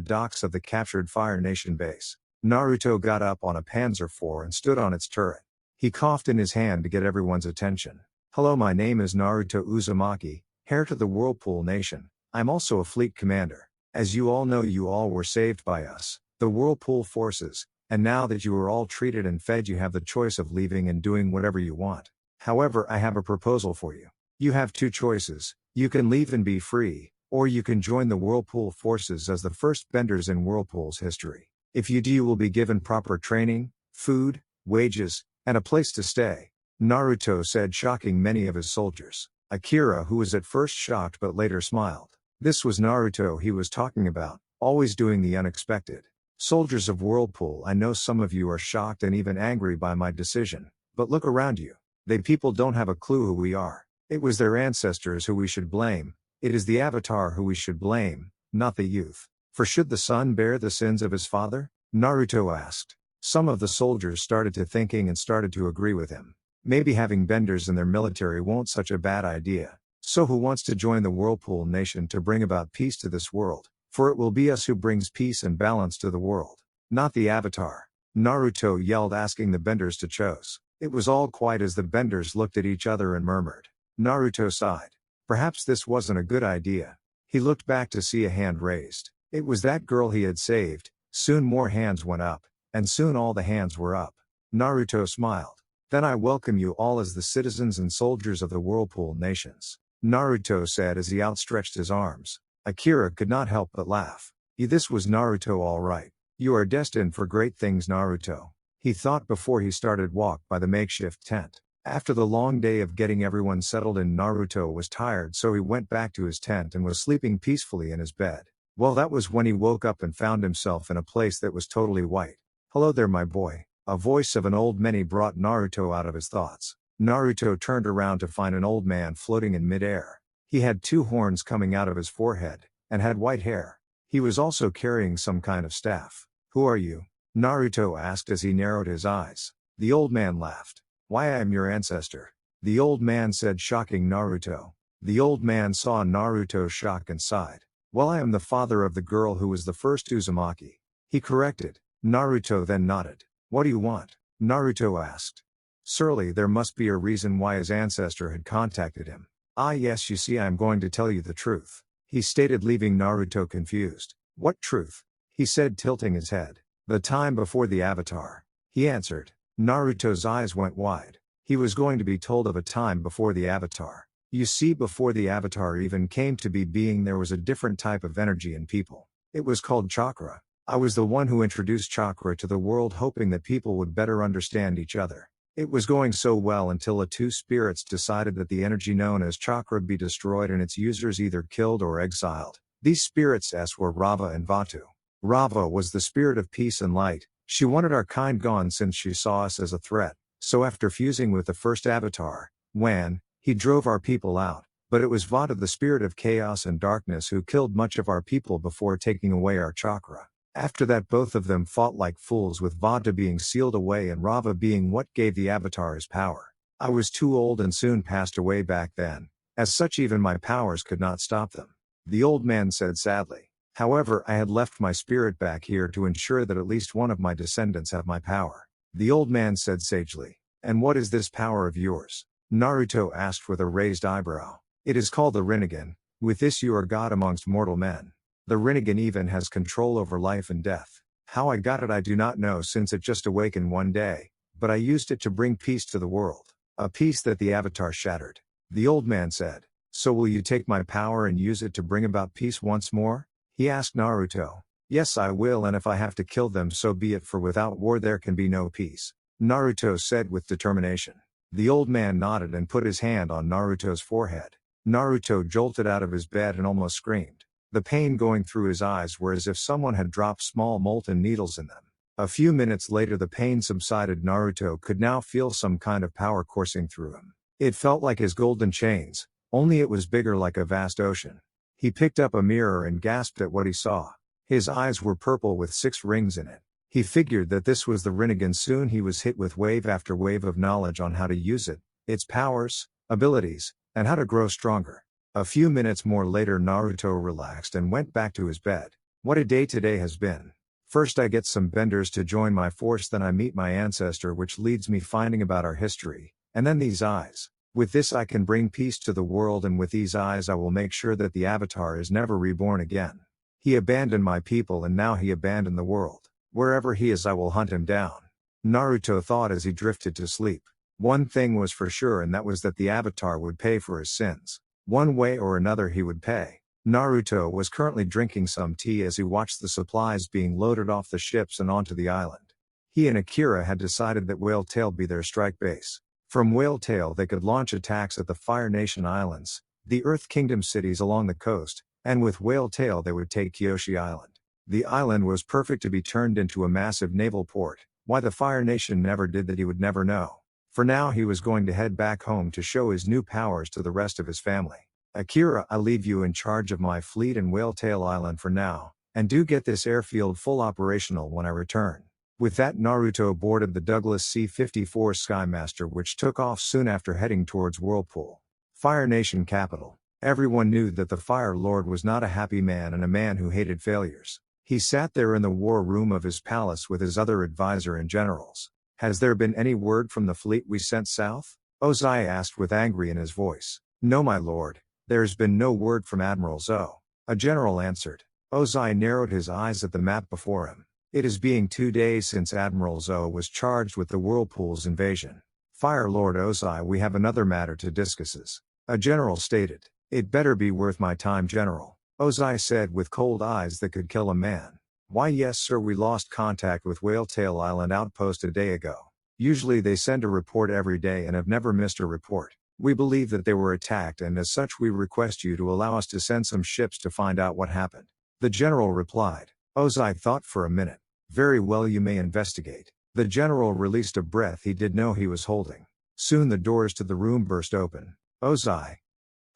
docks of the captured Fire Nation base. Naruto got up on a Panzer IV and stood on its turret. He coughed in his hand to get everyone's attention. Hello, my name is Naruto Uzumaki, heir to the Whirlpool Nation. I'm also a fleet commander. As you all know, you all were saved by us, the Whirlpool forces, and now that you are all treated and fed you have the choice of leaving and doing whatever you want. However, I have a proposal for you. You have two choices. You can leave and be free, or you can join the Whirlpool forces as the first benders in Whirlpool's history. If you do, you will be given proper training, food, wages, and a place to stay. Naruto said, shocking many of his soldiers. Akira, who was at first shocked but later smiled. This was Naruto he was talking about, always doing the unexpected. Soldiers of Whirlpool, I know some of you are shocked and even angry by my decision, but look around you. They people don't have a clue who we are. It was their ancestors who we should blame. It is the Avatar who we should blame, not the youth. For should the son bear the sins of his father? Naruto asked. Some of the soldiers started to thinking and started to agree with him. Maybe having benders in their military won't such a bad idea. So who wants to join the Whirlpool Nation to bring about peace to this world? For it will be us who brings peace and balance to the world, not the Avatar. Naruto yelled, asking the benders to choose. It was all quiet as the benders looked at each other and murmured. Naruto sighed. Perhaps this wasn't a good idea. He looked back to see a hand raised. It was that girl he had saved. Soon more hands went up, and soon all the hands were up. Naruto smiled. Then I welcome you all as the citizens and soldiers of the Whirlpool Nations," Naruto said as he outstretched his arms. Akira could not help but laugh. This was Naruto all right. "You are destined for great things, Naruto," he thought before he started walk by the makeshift tent. After the long day of getting everyone settled in, Naruto was tired, so he went back to his tent and was sleeping peacefully in his bed. Well, that was when he woke up and found himself in a place that was totally white. "Hello there, my boy," a voice of an old man brought Naruto out of his thoughts. Naruto turned around to find an old man floating in midair. He had two horns coming out of his forehead, and had white hair. He was also carrying some kind of staff. "Who are you?" Naruto asked as he narrowed his eyes. The old man laughed. "Why, I am your ancestor," the old man said, shocking Naruto. The old man saw Naruto's shock and sighed. "Well, I am the father of the girl who was the first Uzumaki," he corrected. Naruto then nodded. "What do you want?" Naruto asked. Surely there must be a reason why his ancestor had contacted him. "Ah yes, you see, I am going to tell you the truth," he stated, leaving Naruto confused. "What truth?" he said, tilting his head. "The time before the Avatar," he answered. Naruto's eyes went wide. He was going to be told of a time before the Avatar. You see, before the Avatar even came to be being, there was a different type of energy in people. It was called chakra. I was the one who introduced chakra to the world, hoping that people would better understand each other. It was going so well until two spirits decided that the energy known as chakra be destroyed and its users either killed or exiled. These spirits were Rava and Vatu. Rava was the spirit of peace and light. She wanted our kind gone since she saw us as a threat. So after fusing with the first Avatar, Wan, he drove our people out. But it was Vata, the spirit of chaos and darkness, who killed much of our people before taking away our chakra. After that, both of them fought like fools, with Vata being sealed away and Rava being what gave the Avatar his power. I was too old and soon passed away back then. As such, even my powers could not stop them," the old man said sadly. "However, I had left my spirit back here to ensure that at least one of my descendants have my power," the old man said sagely. "And what is this power of yours?" Naruto asked with a raised eyebrow. "It is called the Rinnegan. With this you are God amongst mortal men. The Rinnegan even has control over life and death. How I got it I do not know, since it just awakened one day, but I used it to bring peace to the world. A peace that the Avatar shattered," the old man said. "So will you take my power and use it to bring about peace once more?" he asked Naruto. "Yes, I will, and if I have to kill them, so be it, for without war there can be no peace," Naruto said with determination. The old man nodded and put his hand on Naruto's forehead. Naruto jolted out of his bed and almost screamed. The pain going through his eyes were as if someone had dropped small molten needles in them. A few minutes later the pain subsided. Naruto could now feel some kind of power coursing through him. It felt like his golden chains, only it was bigger, like a vast ocean. He picked up a mirror and gasped at what he saw. His eyes were purple with 6 rings in it. He figured that this was the Rinnegan. Soon he was hit with wave after wave of knowledge on how to use it, its powers, abilities, and how to grow stronger. A few minutes more later Naruto relaxed and went back to his bed. What a day today has been. First I get some benders to join my force, then I meet my ancestor, which leads me finding about our history, and then these eyes. With this I can bring peace to the world, and with these eyes I will make sure that the Avatar is never reborn again. He abandoned my people and now he abandoned the world. Wherever he is I will hunt him down," Naruto thought as he drifted to sleep. One thing was for sure, and that was that the Avatar would pay for his sins. One way or another he would pay. Naruto was currently drinking some tea as he watched the supplies being loaded off the ships and onto the island. He and Akira had decided that Whale Tail be their strike base. From Whale Tail they could launch attacks at the Fire Nation Islands, the Earth Kingdom cities along the coast, and with Whale Tail they would take Kyoshi Island. The island was perfect to be turned into a massive naval port. Why the Fire Nation never did that he would never know. For now he was going to head back home to show his new powers to the rest of his family. "Akira, I leave you in charge of my fleet and Whale Tail Island for now, and do get this airfield full operational when I return." With that Naruto boarded the Douglas C-54 Skymaster, which took off soon after, heading towards Whirlpool, Fire Nation capital. Everyone knew that the Fire Lord was not a happy man and a man who hated failures. He sat there in the war room of his palace with his other advisor and generals. "Has there been any word from the fleet we sent south?" Ozai asked with anger in his voice. "No, my lord. There's been no word from Admiral Zo," a general answered. Ozai narrowed his eyes at the map before him. It is being 2 days since Admiral Zo was charged with the Whirlpool's invasion. Fire Lord Ozai, we have another matter to discuss. A general stated. It better be worth my time, General. Ozai said with cold eyes that could kill a man. Why yes sir, we lost contact with Whaletail Island outpost a day ago. Usually they send a report every day and have never missed a report. We believe that they were attacked and as such we request you to allow us to send some ships to find out what happened. The general replied. Ozai thought for a minute. Very well, you may investigate. The general released a breath he did know he was holding. Soon the doors to the room burst open. Ozai.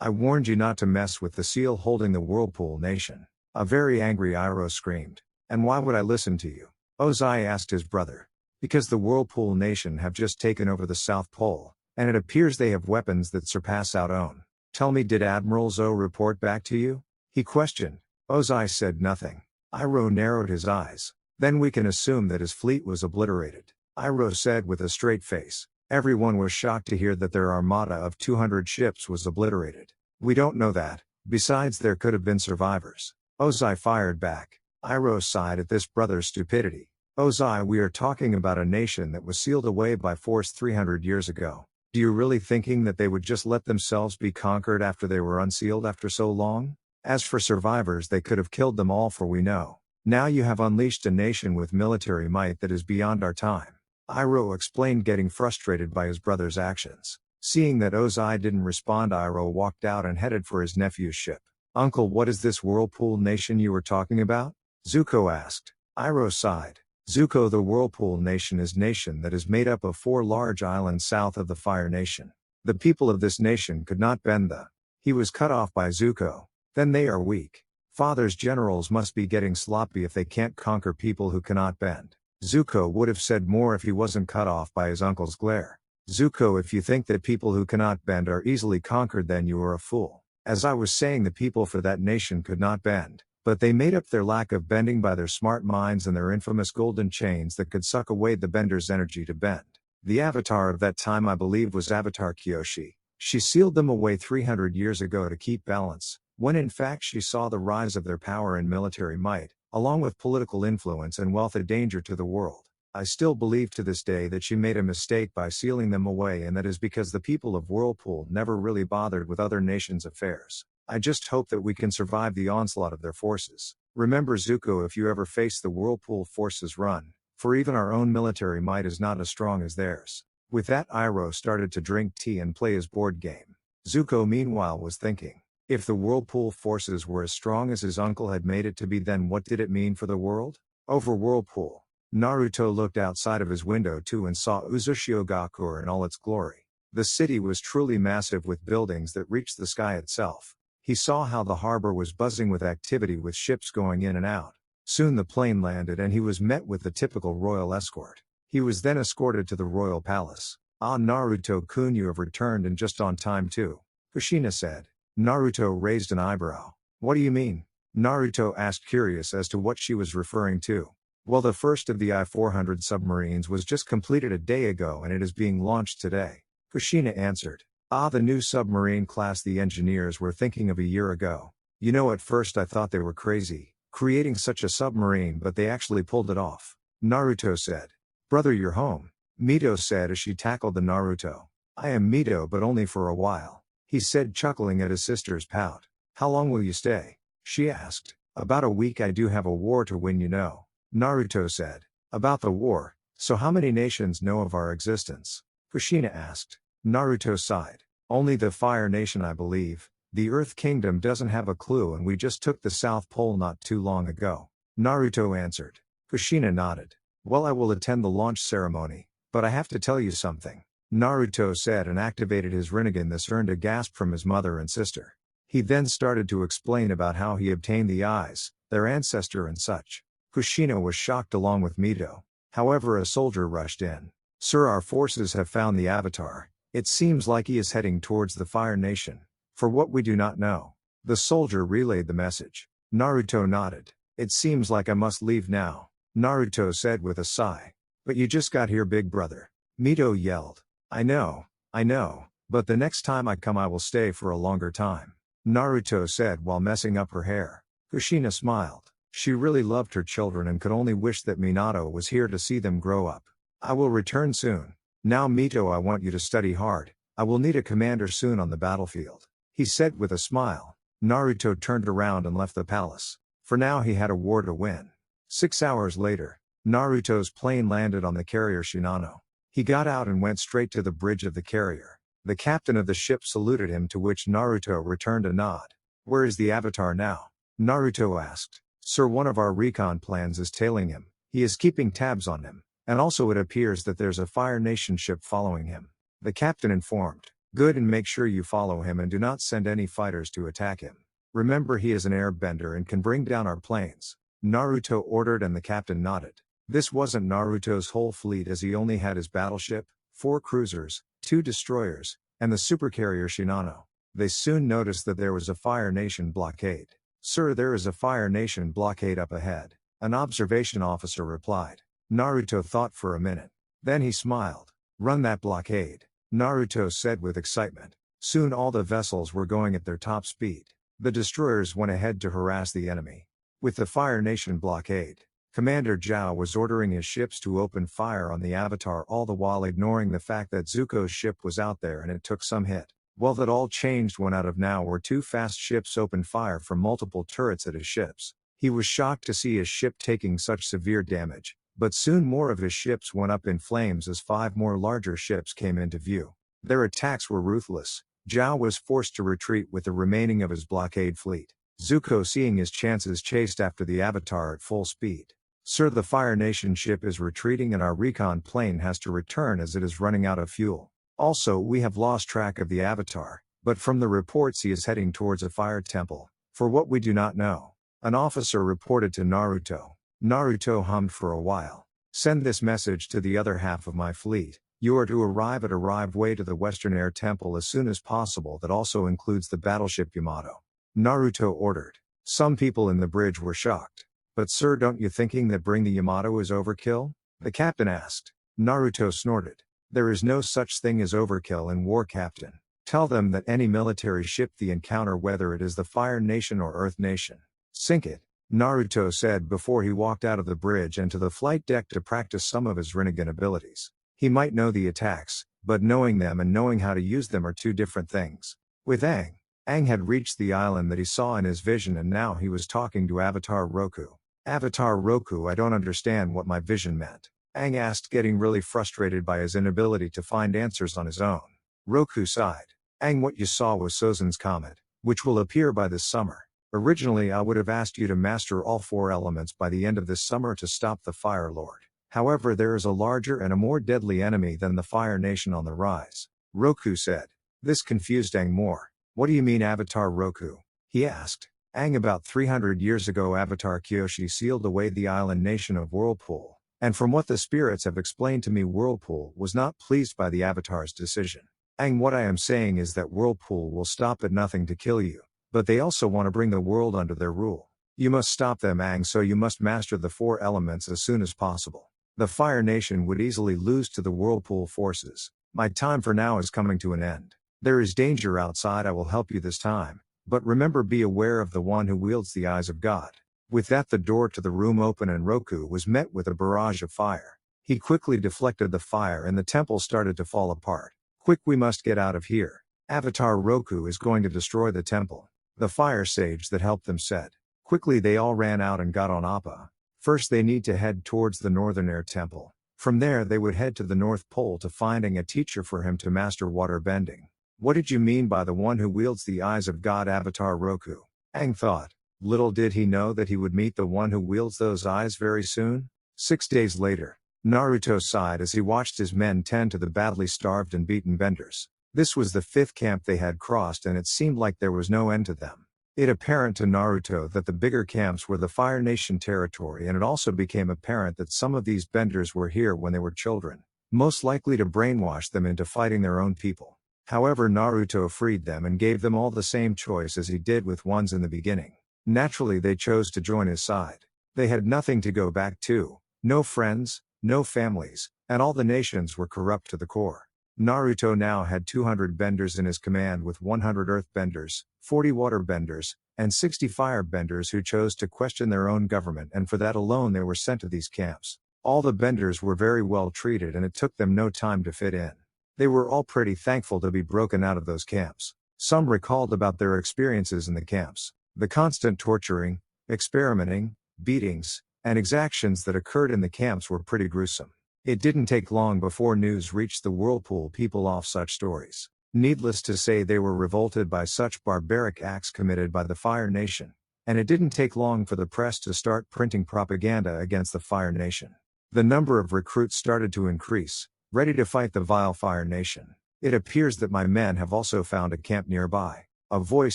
I warned you not to mess with the seal holding the Whirlpool Nation. A very angry Iroh screamed. And why would I listen to you? Ozai asked his brother. Because the Whirlpool Nation have just taken over the South Pole, and it appears they have weapons that surpass our own. Tell me, did Admiral Zo report back to you? He questioned. Ozai said nothing. Iroh narrowed his eyes. Then we can assume that his fleet was obliterated. Iroh said with a straight face. Everyone was shocked to hear that their armada of 200 ships was obliterated. We don't know that. Besides, there could have been survivors. Ozai fired back. Iroh sighed at this brother's stupidity. Ozai, we are talking about a nation that was sealed away by force 300 years ago. Do you really thinking that they would just let themselves be conquered after they were unsealed after so long? As for survivors, they could have killed them all for we know. Now you have unleashed a nation with military might that is beyond our time. Iroh explained, getting frustrated by his brother's actions. Seeing that Ozai didn't respond, Iroh walked out and headed for his nephew's ship. Uncle, what is this Whirlpool Nation you were talking about? Zuko asked. Iroh sighed. Zuko, the Whirlpool Nation is nation that is made up of 4 large islands south of the Fire Nation. The people of this nation could not bend the. He was cut off by Zuko. Then they are weak. Father's generals must be getting sloppy if they can't conquer people who cannot bend. Zuko would have said more if he wasn't cut off by his uncle's glare. Zuko, if you think that people who cannot bend are easily conquered, then you are a fool. As I was saying, the people for that nation could not bend, but they made up their lack of bending by their smart minds and their infamous golden chains that could suck away the bender's energy to bend. The avatar of that time, I believe, was Avatar Kyoshi. She sealed them away 300 years ago to keep balance, when in fact she saw the rise of their power and military might, along with political influence and wealth, a danger to the world. I still believe to this day that she made a mistake by sealing them away, and that is because the people of Whirlpool never really bothered with other nations' affairs. I just hope that we can survive the onslaught of their forces. Remember, Zuko, if you ever face the Whirlpool forces, run, for even our own military might is not as strong as theirs. With that, Iroh started to drink tea and play his board game. Zuko, meanwhile, was thinking, if the Whirlpool forces were as strong as his uncle had made it to be, then what did it mean for the world? Over Whirlpool, Naruto looked outside of his window too and saw Uzashiogakur in all its glory. The city was truly massive, with buildings that reached the sky itself. He saw how the harbor was buzzing with activity, with ships going in and out. Soon the plane landed and he was met with the typical royal escort. He was then escorted to the royal palace. Ah, Naruto-kun, you have returned, and just on time too, Kushina said. Naruto raised an eyebrow. What do you mean? Naruto asked, curious as to what she was referring to. Well, the first of the I-400 submarines was just completed a day ago and it is being launched today, Kushina answered. Ah, the new submarine class the engineers were thinking of a year ago. You know, at first I thought they were crazy, creating such a submarine, but they actually pulled it off, Naruto said. Brother, you're home, Mito said as she tackled the Naruto. I am Mito, but only for a while, he said, chuckling at his sister's pout. How long will you stay? She asked. About a week. I do have a war to win, you know, Naruto said. About the war? So how many nations know of our existence? Kushina asked. Naruto sighed. Only the Fire Nation, I believe. The Earth Kingdom doesn't have a clue, and we just took the South Pole not too long ago, Naruto answered. Kushina nodded. Well, I will attend the launch ceremony, but I have to tell you something, Naruto said, and activated his Rinnegan. This earned a gasp from his mother and sister. He then started to explain about how he obtained the eyes, their ancestor and such. Kushina was shocked along with Mito. However, a soldier rushed in. Sir, our forces have found the Avatar. It seems like he is heading towards the Fire Nation. For what we do not know. The soldier relayed the message. Naruto nodded. It seems like I must leave now, Naruto said with a sigh. But you just got here, big brother, Mito yelled. I know, but the next time I come I will stay for a longer time, Naruto said while messing up her hair. Kushina smiled. She really loved her children and could only wish that Minato was here to see them grow up. I will return soon, Now Mito, I want you to study hard. I will need a commander soon on the battlefield. He said with a smile. Naruto turned around and left the palace. For now he had a war to win. 6 hours later, Naruto's plane landed on the carrier Shinano. He got out and went straight to the bridge of the carrier. The captain of the ship saluted him, to which Naruto returned a nod. Where is the avatar now? Naruto asked. Sir, one of our recon plans is tailing him. He is keeping tabs on him. And also it appears that there's a Fire Nation ship following him. The captain informed. Good, and make sure you follow him and do not send any fighters to attack him. Remember, he is an airbender and can bring down our planes. Naruto ordered, and the captain nodded. This wasn't Naruto's whole fleet, as he only had his battleship, 4 cruisers, 2 destroyers, and the supercarrier Shinano. They soon noticed that there was a Fire Nation blockade. Sir, there is a Fire Nation blockade up ahead, an observation officer replied. Naruto thought for a minute. Then he smiled. Run that blockade, Naruto said with excitement. Soon all the vessels were going at their top speed. The destroyers went ahead to harass the enemy. With the Fire Nation blockade, Commander Zhao was ordering his ships to open fire on the Avatar, all the while ignoring the fact that Zuko's ship was out there and it took some hit. Well, that all changed when out of nowhere 2 fast ships opened fire from multiple turrets at his ships. He was shocked to see his ship taking such severe damage, but soon more of his ships went up in flames as 5 more larger ships came into view. Their attacks were ruthless. Zhao was forced to retreat with the remaining of his blockade fleet. Zuko, seeing his chances, chased after the Avatar at full speed. Sir, the Fire Nation ship is retreating and our recon plane has to return as it is running out of fuel. Also, we have lost track of the Avatar, but from the reports he is heading towards a fire temple. For what we do not know, an officer reported to Naruto. Naruto hummed for a while. Send this message to the other half of my fleet. You are to arrive way to the Western Air Temple as soon as possible. That also includes the battleship Yamato. Naruto ordered. Some people in the bridge were shocked. But sir, don't you thinking that bring the Yamato is overkill? The captain asked. Naruto snorted. There is no such thing as overkill in war, captain. Tell them that any military ship they encounter, whether it is the Fire Nation or Earth Nation, sink it, Naruto said before he walked out of the bridge and to the flight deck to practice some of his Rinnegan abilities. He might know the attacks, but knowing them and knowing how to use them are 2 different things. With Aang had reached the island that he saw in his vision, and now he was talking to Avatar Roku. Avatar Roku, I don't understand what my vision meant, Aang asked, getting really frustrated by his inability to find answers on his own. Roku sighed. Aang, what you saw was Sozin's comet, which will appear by this summer. Originally I would have asked you to master all 4 elements by the end of this summer to stop the Fire Lord. However, there is a larger and a more deadly enemy than the Fire Nation on the rise, Roku said. This confused Aang more. What do you mean, Avatar Roku? He asked. Aang, about 300 years ago Avatar Kyoshi sealed away the island nation of Whirlpool, and from what the spirits have explained to me, Whirlpool was not pleased by the Avatar's decision. Aang, what I am saying is that Whirlpool will stop at nothing to kill you, but they also want to bring the world under their rule. You must stop them, Aang, so you must master the 4 elements as soon as possible. The Fire Nation would easily lose to the Whirlpool forces. My time for now is coming to an end. There is danger outside, I will help you this time, but remember, be aware of the one who wields the eyes of God. With that, the door to the room opened and Roku was met with a barrage of fire. He quickly deflected the fire and the temple started to fall apart. Quick, we must get out of here. Avatar Roku is going to destroy the temple, the fire sage that helped them said. Quickly they all ran out and got on Appa. First they need to head towards the Northern Air Temple. From there they would head to the North Pole to finding a teacher for him to master water bending. What did you mean by the one who wields the eyes of God, Avatar Roku? Aang thought. Little did he know that he would meet the one who wields those eyes very soon. 6 days later, Naruto sighed as he watched his men tend to the badly starved and beaten benders. This was the 5th camp they had crossed and it seemed like there was no end to them. It apparent to Naruto that the bigger camps were the Fire Nation territory, and it also became apparent that some of these benders were here when they were children, most likely to brainwash them into fighting their own people. However, Naruto freed them and gave them all the same choice as he did with ones in the beginning. Naturally they chose to join his side. They had nothing to go back to, no friends, no families, and all the nations were corrupt to the core. Naruto now had 200 benders in his command, with 100 earth benders, 40 water benders, and 60 fire benders who chose to question their own government, and for that alone they were sent to these camps. All the benders were very well treated and it took them no time to fit in. They were all pretty thankful to be broken out of those camps. Some recalled about their experiences in the camps, the constant torturing, experimenting, beatings, and exactions that occurred in the camps were pretty gruesome. It didn't take long before news reached the Whirlpool people off such stories. Needless to say, they were revolted by such barbaric acts committed by the Fire Nation, and it didn't take long for the press to start printing propaganda against the Fire Nation. The number of recruits started to increase, ready to fight the vile Fire Nation. It appears that my men have also found a camp nearby, a voice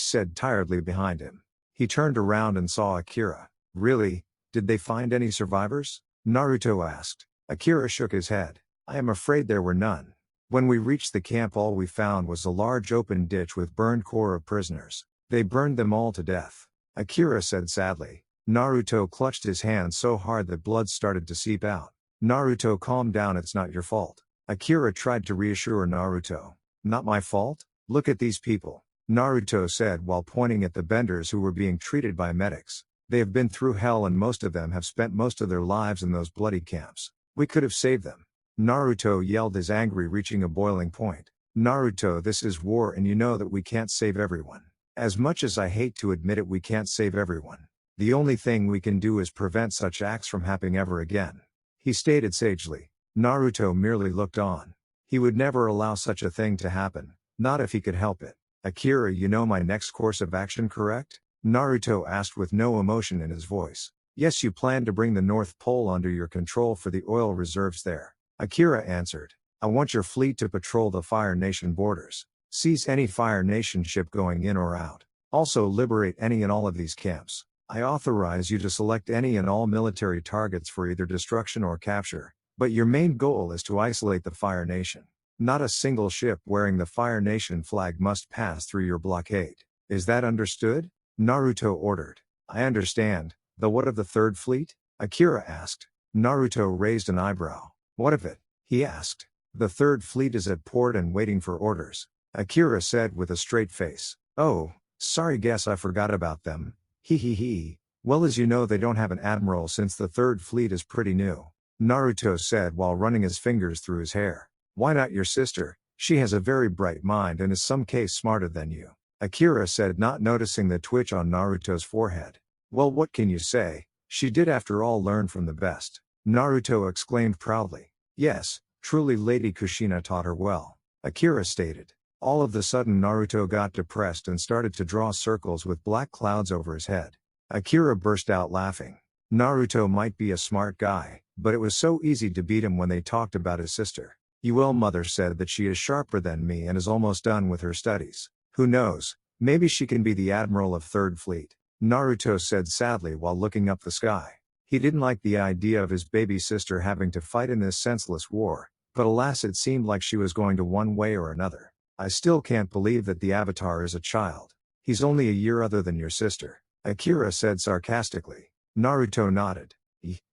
said tiredly behind him. He turned around and saw Akira. Really? Did they find any survivors? Naruto asked. Akira shook his head. I am afraid there were none. When we reached the camp, all we found was a large open ditch with burned core of prisoners. They burned them all to death. Akira said sadly. Naruto clutched his hand so hard that blood started to seep out. Naruto, calm down, it's not your fault. Akira tried to reassure Naruto. Not my fault? Look at these people, Naruto said while pointing at the benders who were being treated by medics. They have been through hell and most of them have spent most of their lives in those bloody camps. We could have saved them. Naruto yelled, his anger reaching a boiling point. Naruto, this is war and you know that we can't save everyone. As much as I hate to admit it, we can't save everyone. The only thing we can do is prevent such acts from happening ever again, he stated sagely. Naruto merely looked on. He would never allow such a thing to happen, not if he could help it. Akira, you know my next course of action, correct? Naruto asked with no emotion in his voice. Yes, you plan to bring the North Pole under your control for the oil reserves there, Akira answered. I want your fleet to patrol the Fire Nation borders. Seize any Fire Nation ship going in or out. Also liberate any and all of these camps. I authorize you to select any and all military targets for either destruction or capture, but your main goal is to isolate the Fire Nation. Not a single ship wearing the Fire Nation flag must pass through your blockade. Is that understood? Naruto ordered. I understand. Though what of the Third Fleet? Akira asked. Naruto raised an eyebrow. What of it? He asked. The Third Fleet is at port and waiting for orders, Akira said with a straight face. Oh, sorry, guess I forgot about them. He. Well, as you know, they don't have an admiral since the Third Fleet is pretty new, Naruto said while running his fingers through his hair. Why not your sister? She has a very bright mind and is some case smarter than you, Akira said, not noticing the twitch on Naruto's forehead. Well, what can you say? She did after all learn from the best, Naruto exclaimed proudly. Yes, truly Lady Kushina taught her well, Akira stated. All of the sudden Naruto got depressed and started to draw circles with black clouds over his head. Akira burst out laughing. Naruto might be a smart guy, but it was so easy to beat him when they talked about his sister. Well, mother said that she is sharper than me and is almost done with her studies. Who knows, maybe she can be the admiral of Third Fleet, Naruto said sadly while looking up the sky. He didn't like the idea of his baby sister having to fight in this senseless war, but alas, it seemed like she was going to one way or another. I still can't believe that the Avatar is a child. He's only a year older than your sister, Akira said sarcastically. Naruto nodded.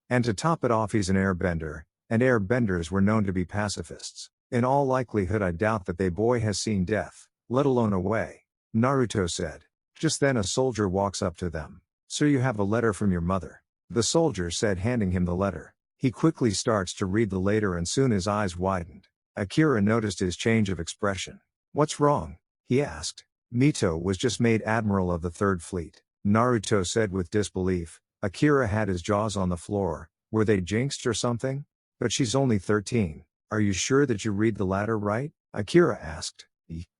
And to top it off, he's an airbender, and airbenders were known to be pacifists. In all likelihood, I doubt that they boy has seen death, let alone a way, Naruto said. Just then a soldier walks up to them. So you have a letter from your mother, the soldier said, handing him the letter. He quickly starts to read the letter and soon his eyes widened. Akira noticed his change of expression. What's wrong? He asked. Mito was just made admiral of the Third Fleet, Naruto said with disbelief. Akira had his jaws on the floor. Were they jinxed or something? But she's only 13. Are you sure that you read the letter right? Akira asked.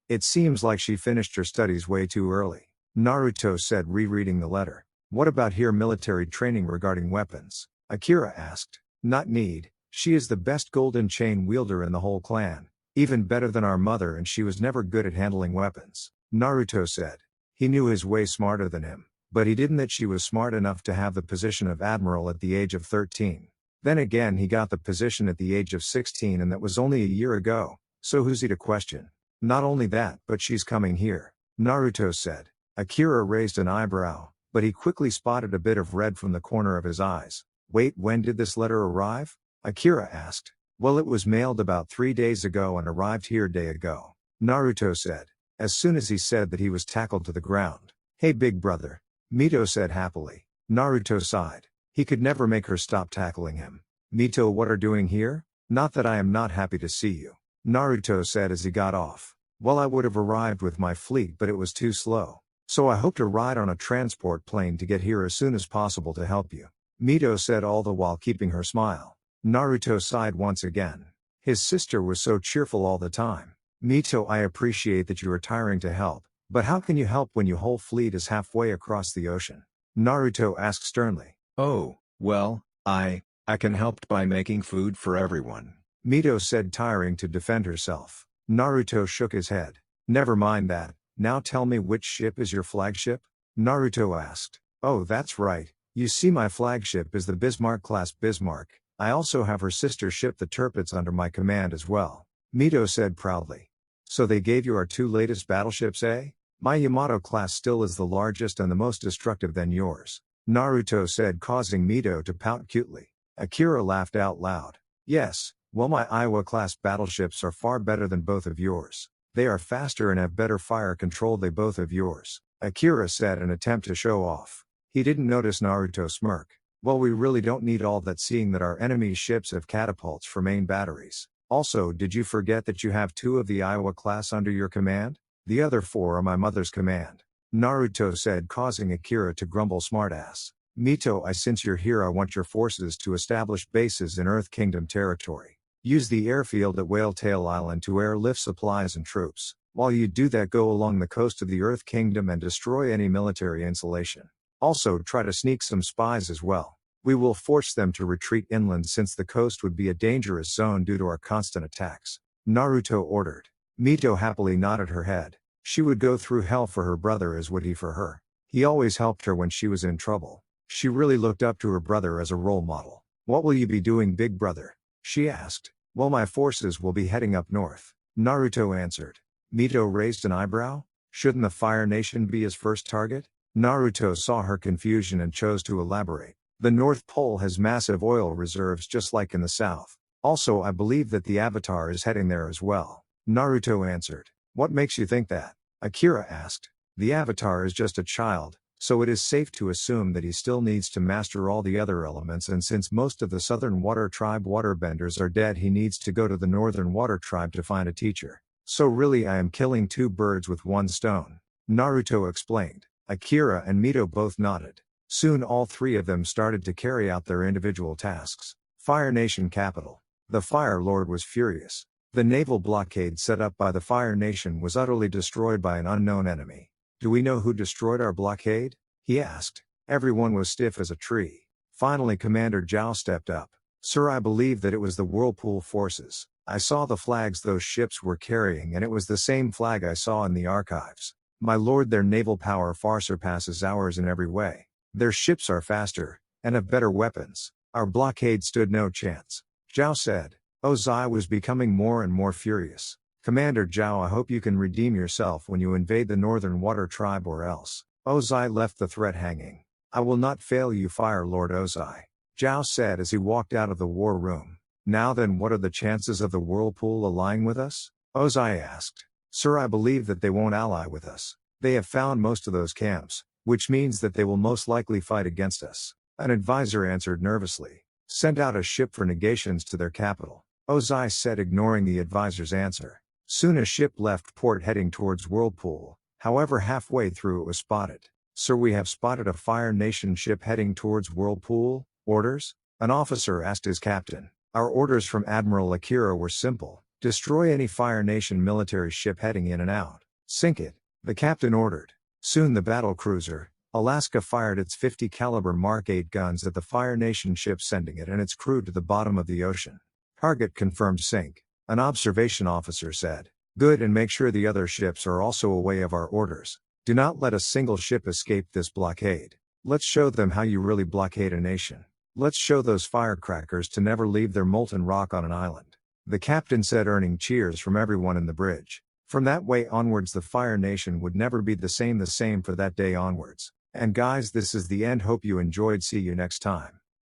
It seems like she finished her studies way too early, Naruto said, rereading the letter. What about her military training regarding weapons? Akira asked. Not need. She is the best golden chain wielder in the whole clan. Even better than our mother, and she was never good at handling weapons, Naruto said. He knew his way smarter than him, but he didn't that she was smart enough to have the position of admiral at the age of 13. Then again, he got the position at the age of 16 and that was only a year ago, so who's he to question? Not only that, but she's coming here, Naruto said. Akira raised an eyebrow, but he quickly spotted a bit of red from the corner of his eyes. Wait, when did this letter arrive? Akira asked. Well, it was mailed about 3 days ago and arrived here day ago, Naruto said. As soon as he said that, he was tackled to the ground. Hey big brother, Mito said happily. Naruto sighed. He could never make her stop tackling him. Mito, what are doing here? Not that I am not happy to see you, Naruto said as he got off. Well, I would have arrived with my fleet, but it was too slow. So I hope to ride on a transport plane to get here as soon as possible to help you, Mito said, all the while keeping her smile. Naruto sighed once again. His sister was so cheerful all the time. Mito, I appreciate that you are tiring to help, but how can you help when your whole fleet is halfway across the ocean? Naruto asked sternly. Oh, well, I can help by making food for everyone, Mito said, tiring to defend herself. Naruto shook his head. Never mind that, now tell me, which ship is your flagship? Naruto asked. Oh, that's right, you see, my flagship is the Bismarck-class Bismarck. I also have her sister ship the Tirpitz under my command as well, Mito said proudly. So they gave you our two latest battleships, eh? My Yamato class still is the largest and the most destructive than yours, Naruto said, causing Mito to pout cutely. Akira laughed out loud. Yes, well, my Iowa-class battleships are far better than both of yours. They are faster and have better fire control than both of yours, Akira said in an attempt to show off. He didn't notice Naruto smirk. Well, we really don't need all that, seeing that our enemy's ships have catapults for main batteries. Also, did you forget that you have 2 of the Iowa class under your command? The other 4 are my mother's command, Naruto said, causing Akira to grumble smartass. Mito, since you're here, I want your forces to establish bases in Earth Kingdom territory. Use the airfield at Whaletail Island to airlift supplies and troops. While you do that, go along the coast of the Earth Kingdom and destroy any military installation. Also, try to sneak some spies as well. We will force them to retreat inland, since the coast would be a dangerous zone due to our constant attacks, Naruto ordered. Mito happily nodded her head. She would go through hell for her brother as would he for her. He always helped her when she was in trouble. She really looked up to her brother as a role model. What will you be doing, big brother? She asked. Well, my forces will be heading up north, Naruto answered. Mito raised an eyebrow. Shouldn't the Fire Nation be his first target? Naruto saw her confusion and chose to elaborate. The North Pole has massive oil reserves just like in the South. Also, I believe that the Avatar is heading there as well, Naruto answered. What makes you think that? Akira asked. The Avatar is just a child, so it is safe to assume that he still needs to master all the other elements, and since most of the Southern Water Tribe waterbenders are dead, he needs to go to the Northern Water Tribe to find a teacher. So really, I am killing 2 birds with 1 stone, Naruto explained. Akira and Mito both nodded. Soon all 3 of them started to carry out their individual tasks. Fire Nation capital. The Fire Lord was furious. The naval blockade set up by the Fire Nation was utterly destroyed by an unknown enemy. Do we know who destroyed our blockade? He asked. Everyone was stiff as a tree. Finally, Commander Zhao stepped up. Sir, I believe that it was the Whirlpool forces. I saw the flags those ships were carrying, and it was the same flag I saw in the archives. My lord, their naval power far surpasses ours in every way. Their ships are faster, and have better weapons. Our blockade stood no chance, Zhao said. Ozai was becoming more and more furious. Commander Zhao, I hope you can redeem yourself when you invade the Northern Water Tribe, or else. Ozai left the threat hanging. I will not fail you, Fire Lord Ozai, Zhao said as he walked out of the war room. Now then, what are the chances of the Whirlpool allying with us? Ozai asked. Sir, I believe that they won't ally with us. They have found most of those camps, which means that they will most likely fight against us. An advisor answered nervously. Send out a ship for negations to their capital, Ozai said, ignoring the advisor's answer. Soon a ship left port heading towards Whirlpool. However, halfway through it was spotted. Sir, we have spotted a Fire Nation ship heading towards Whirlpool. Orders? An officer asked his captain. Our orders from Admiral Akira were simple. Destroy any Fire Nation military ship heading in and out. Sink it, the captain ordered. Soon the battle cruiser, Alaska, fired its 50 caliber Mark 8 guns at the Fire Nation ship, sending it and its crew to the bottom of the ocean. Target confirmed, sink, an observation officer said. Good, and make sure the other ships are also aware of our orders. Do not let a single ship escape this blockade. Let's show them how you really blockade a nation. Let's show those firecrackers to never leave their molten rock on an island, the captain said, earning cheers from everyone in the bridge. From that way onwards, the Fire Nation would never be the same for that day onwards. And guys, this is the end. Hope you enjoyed. See you next time.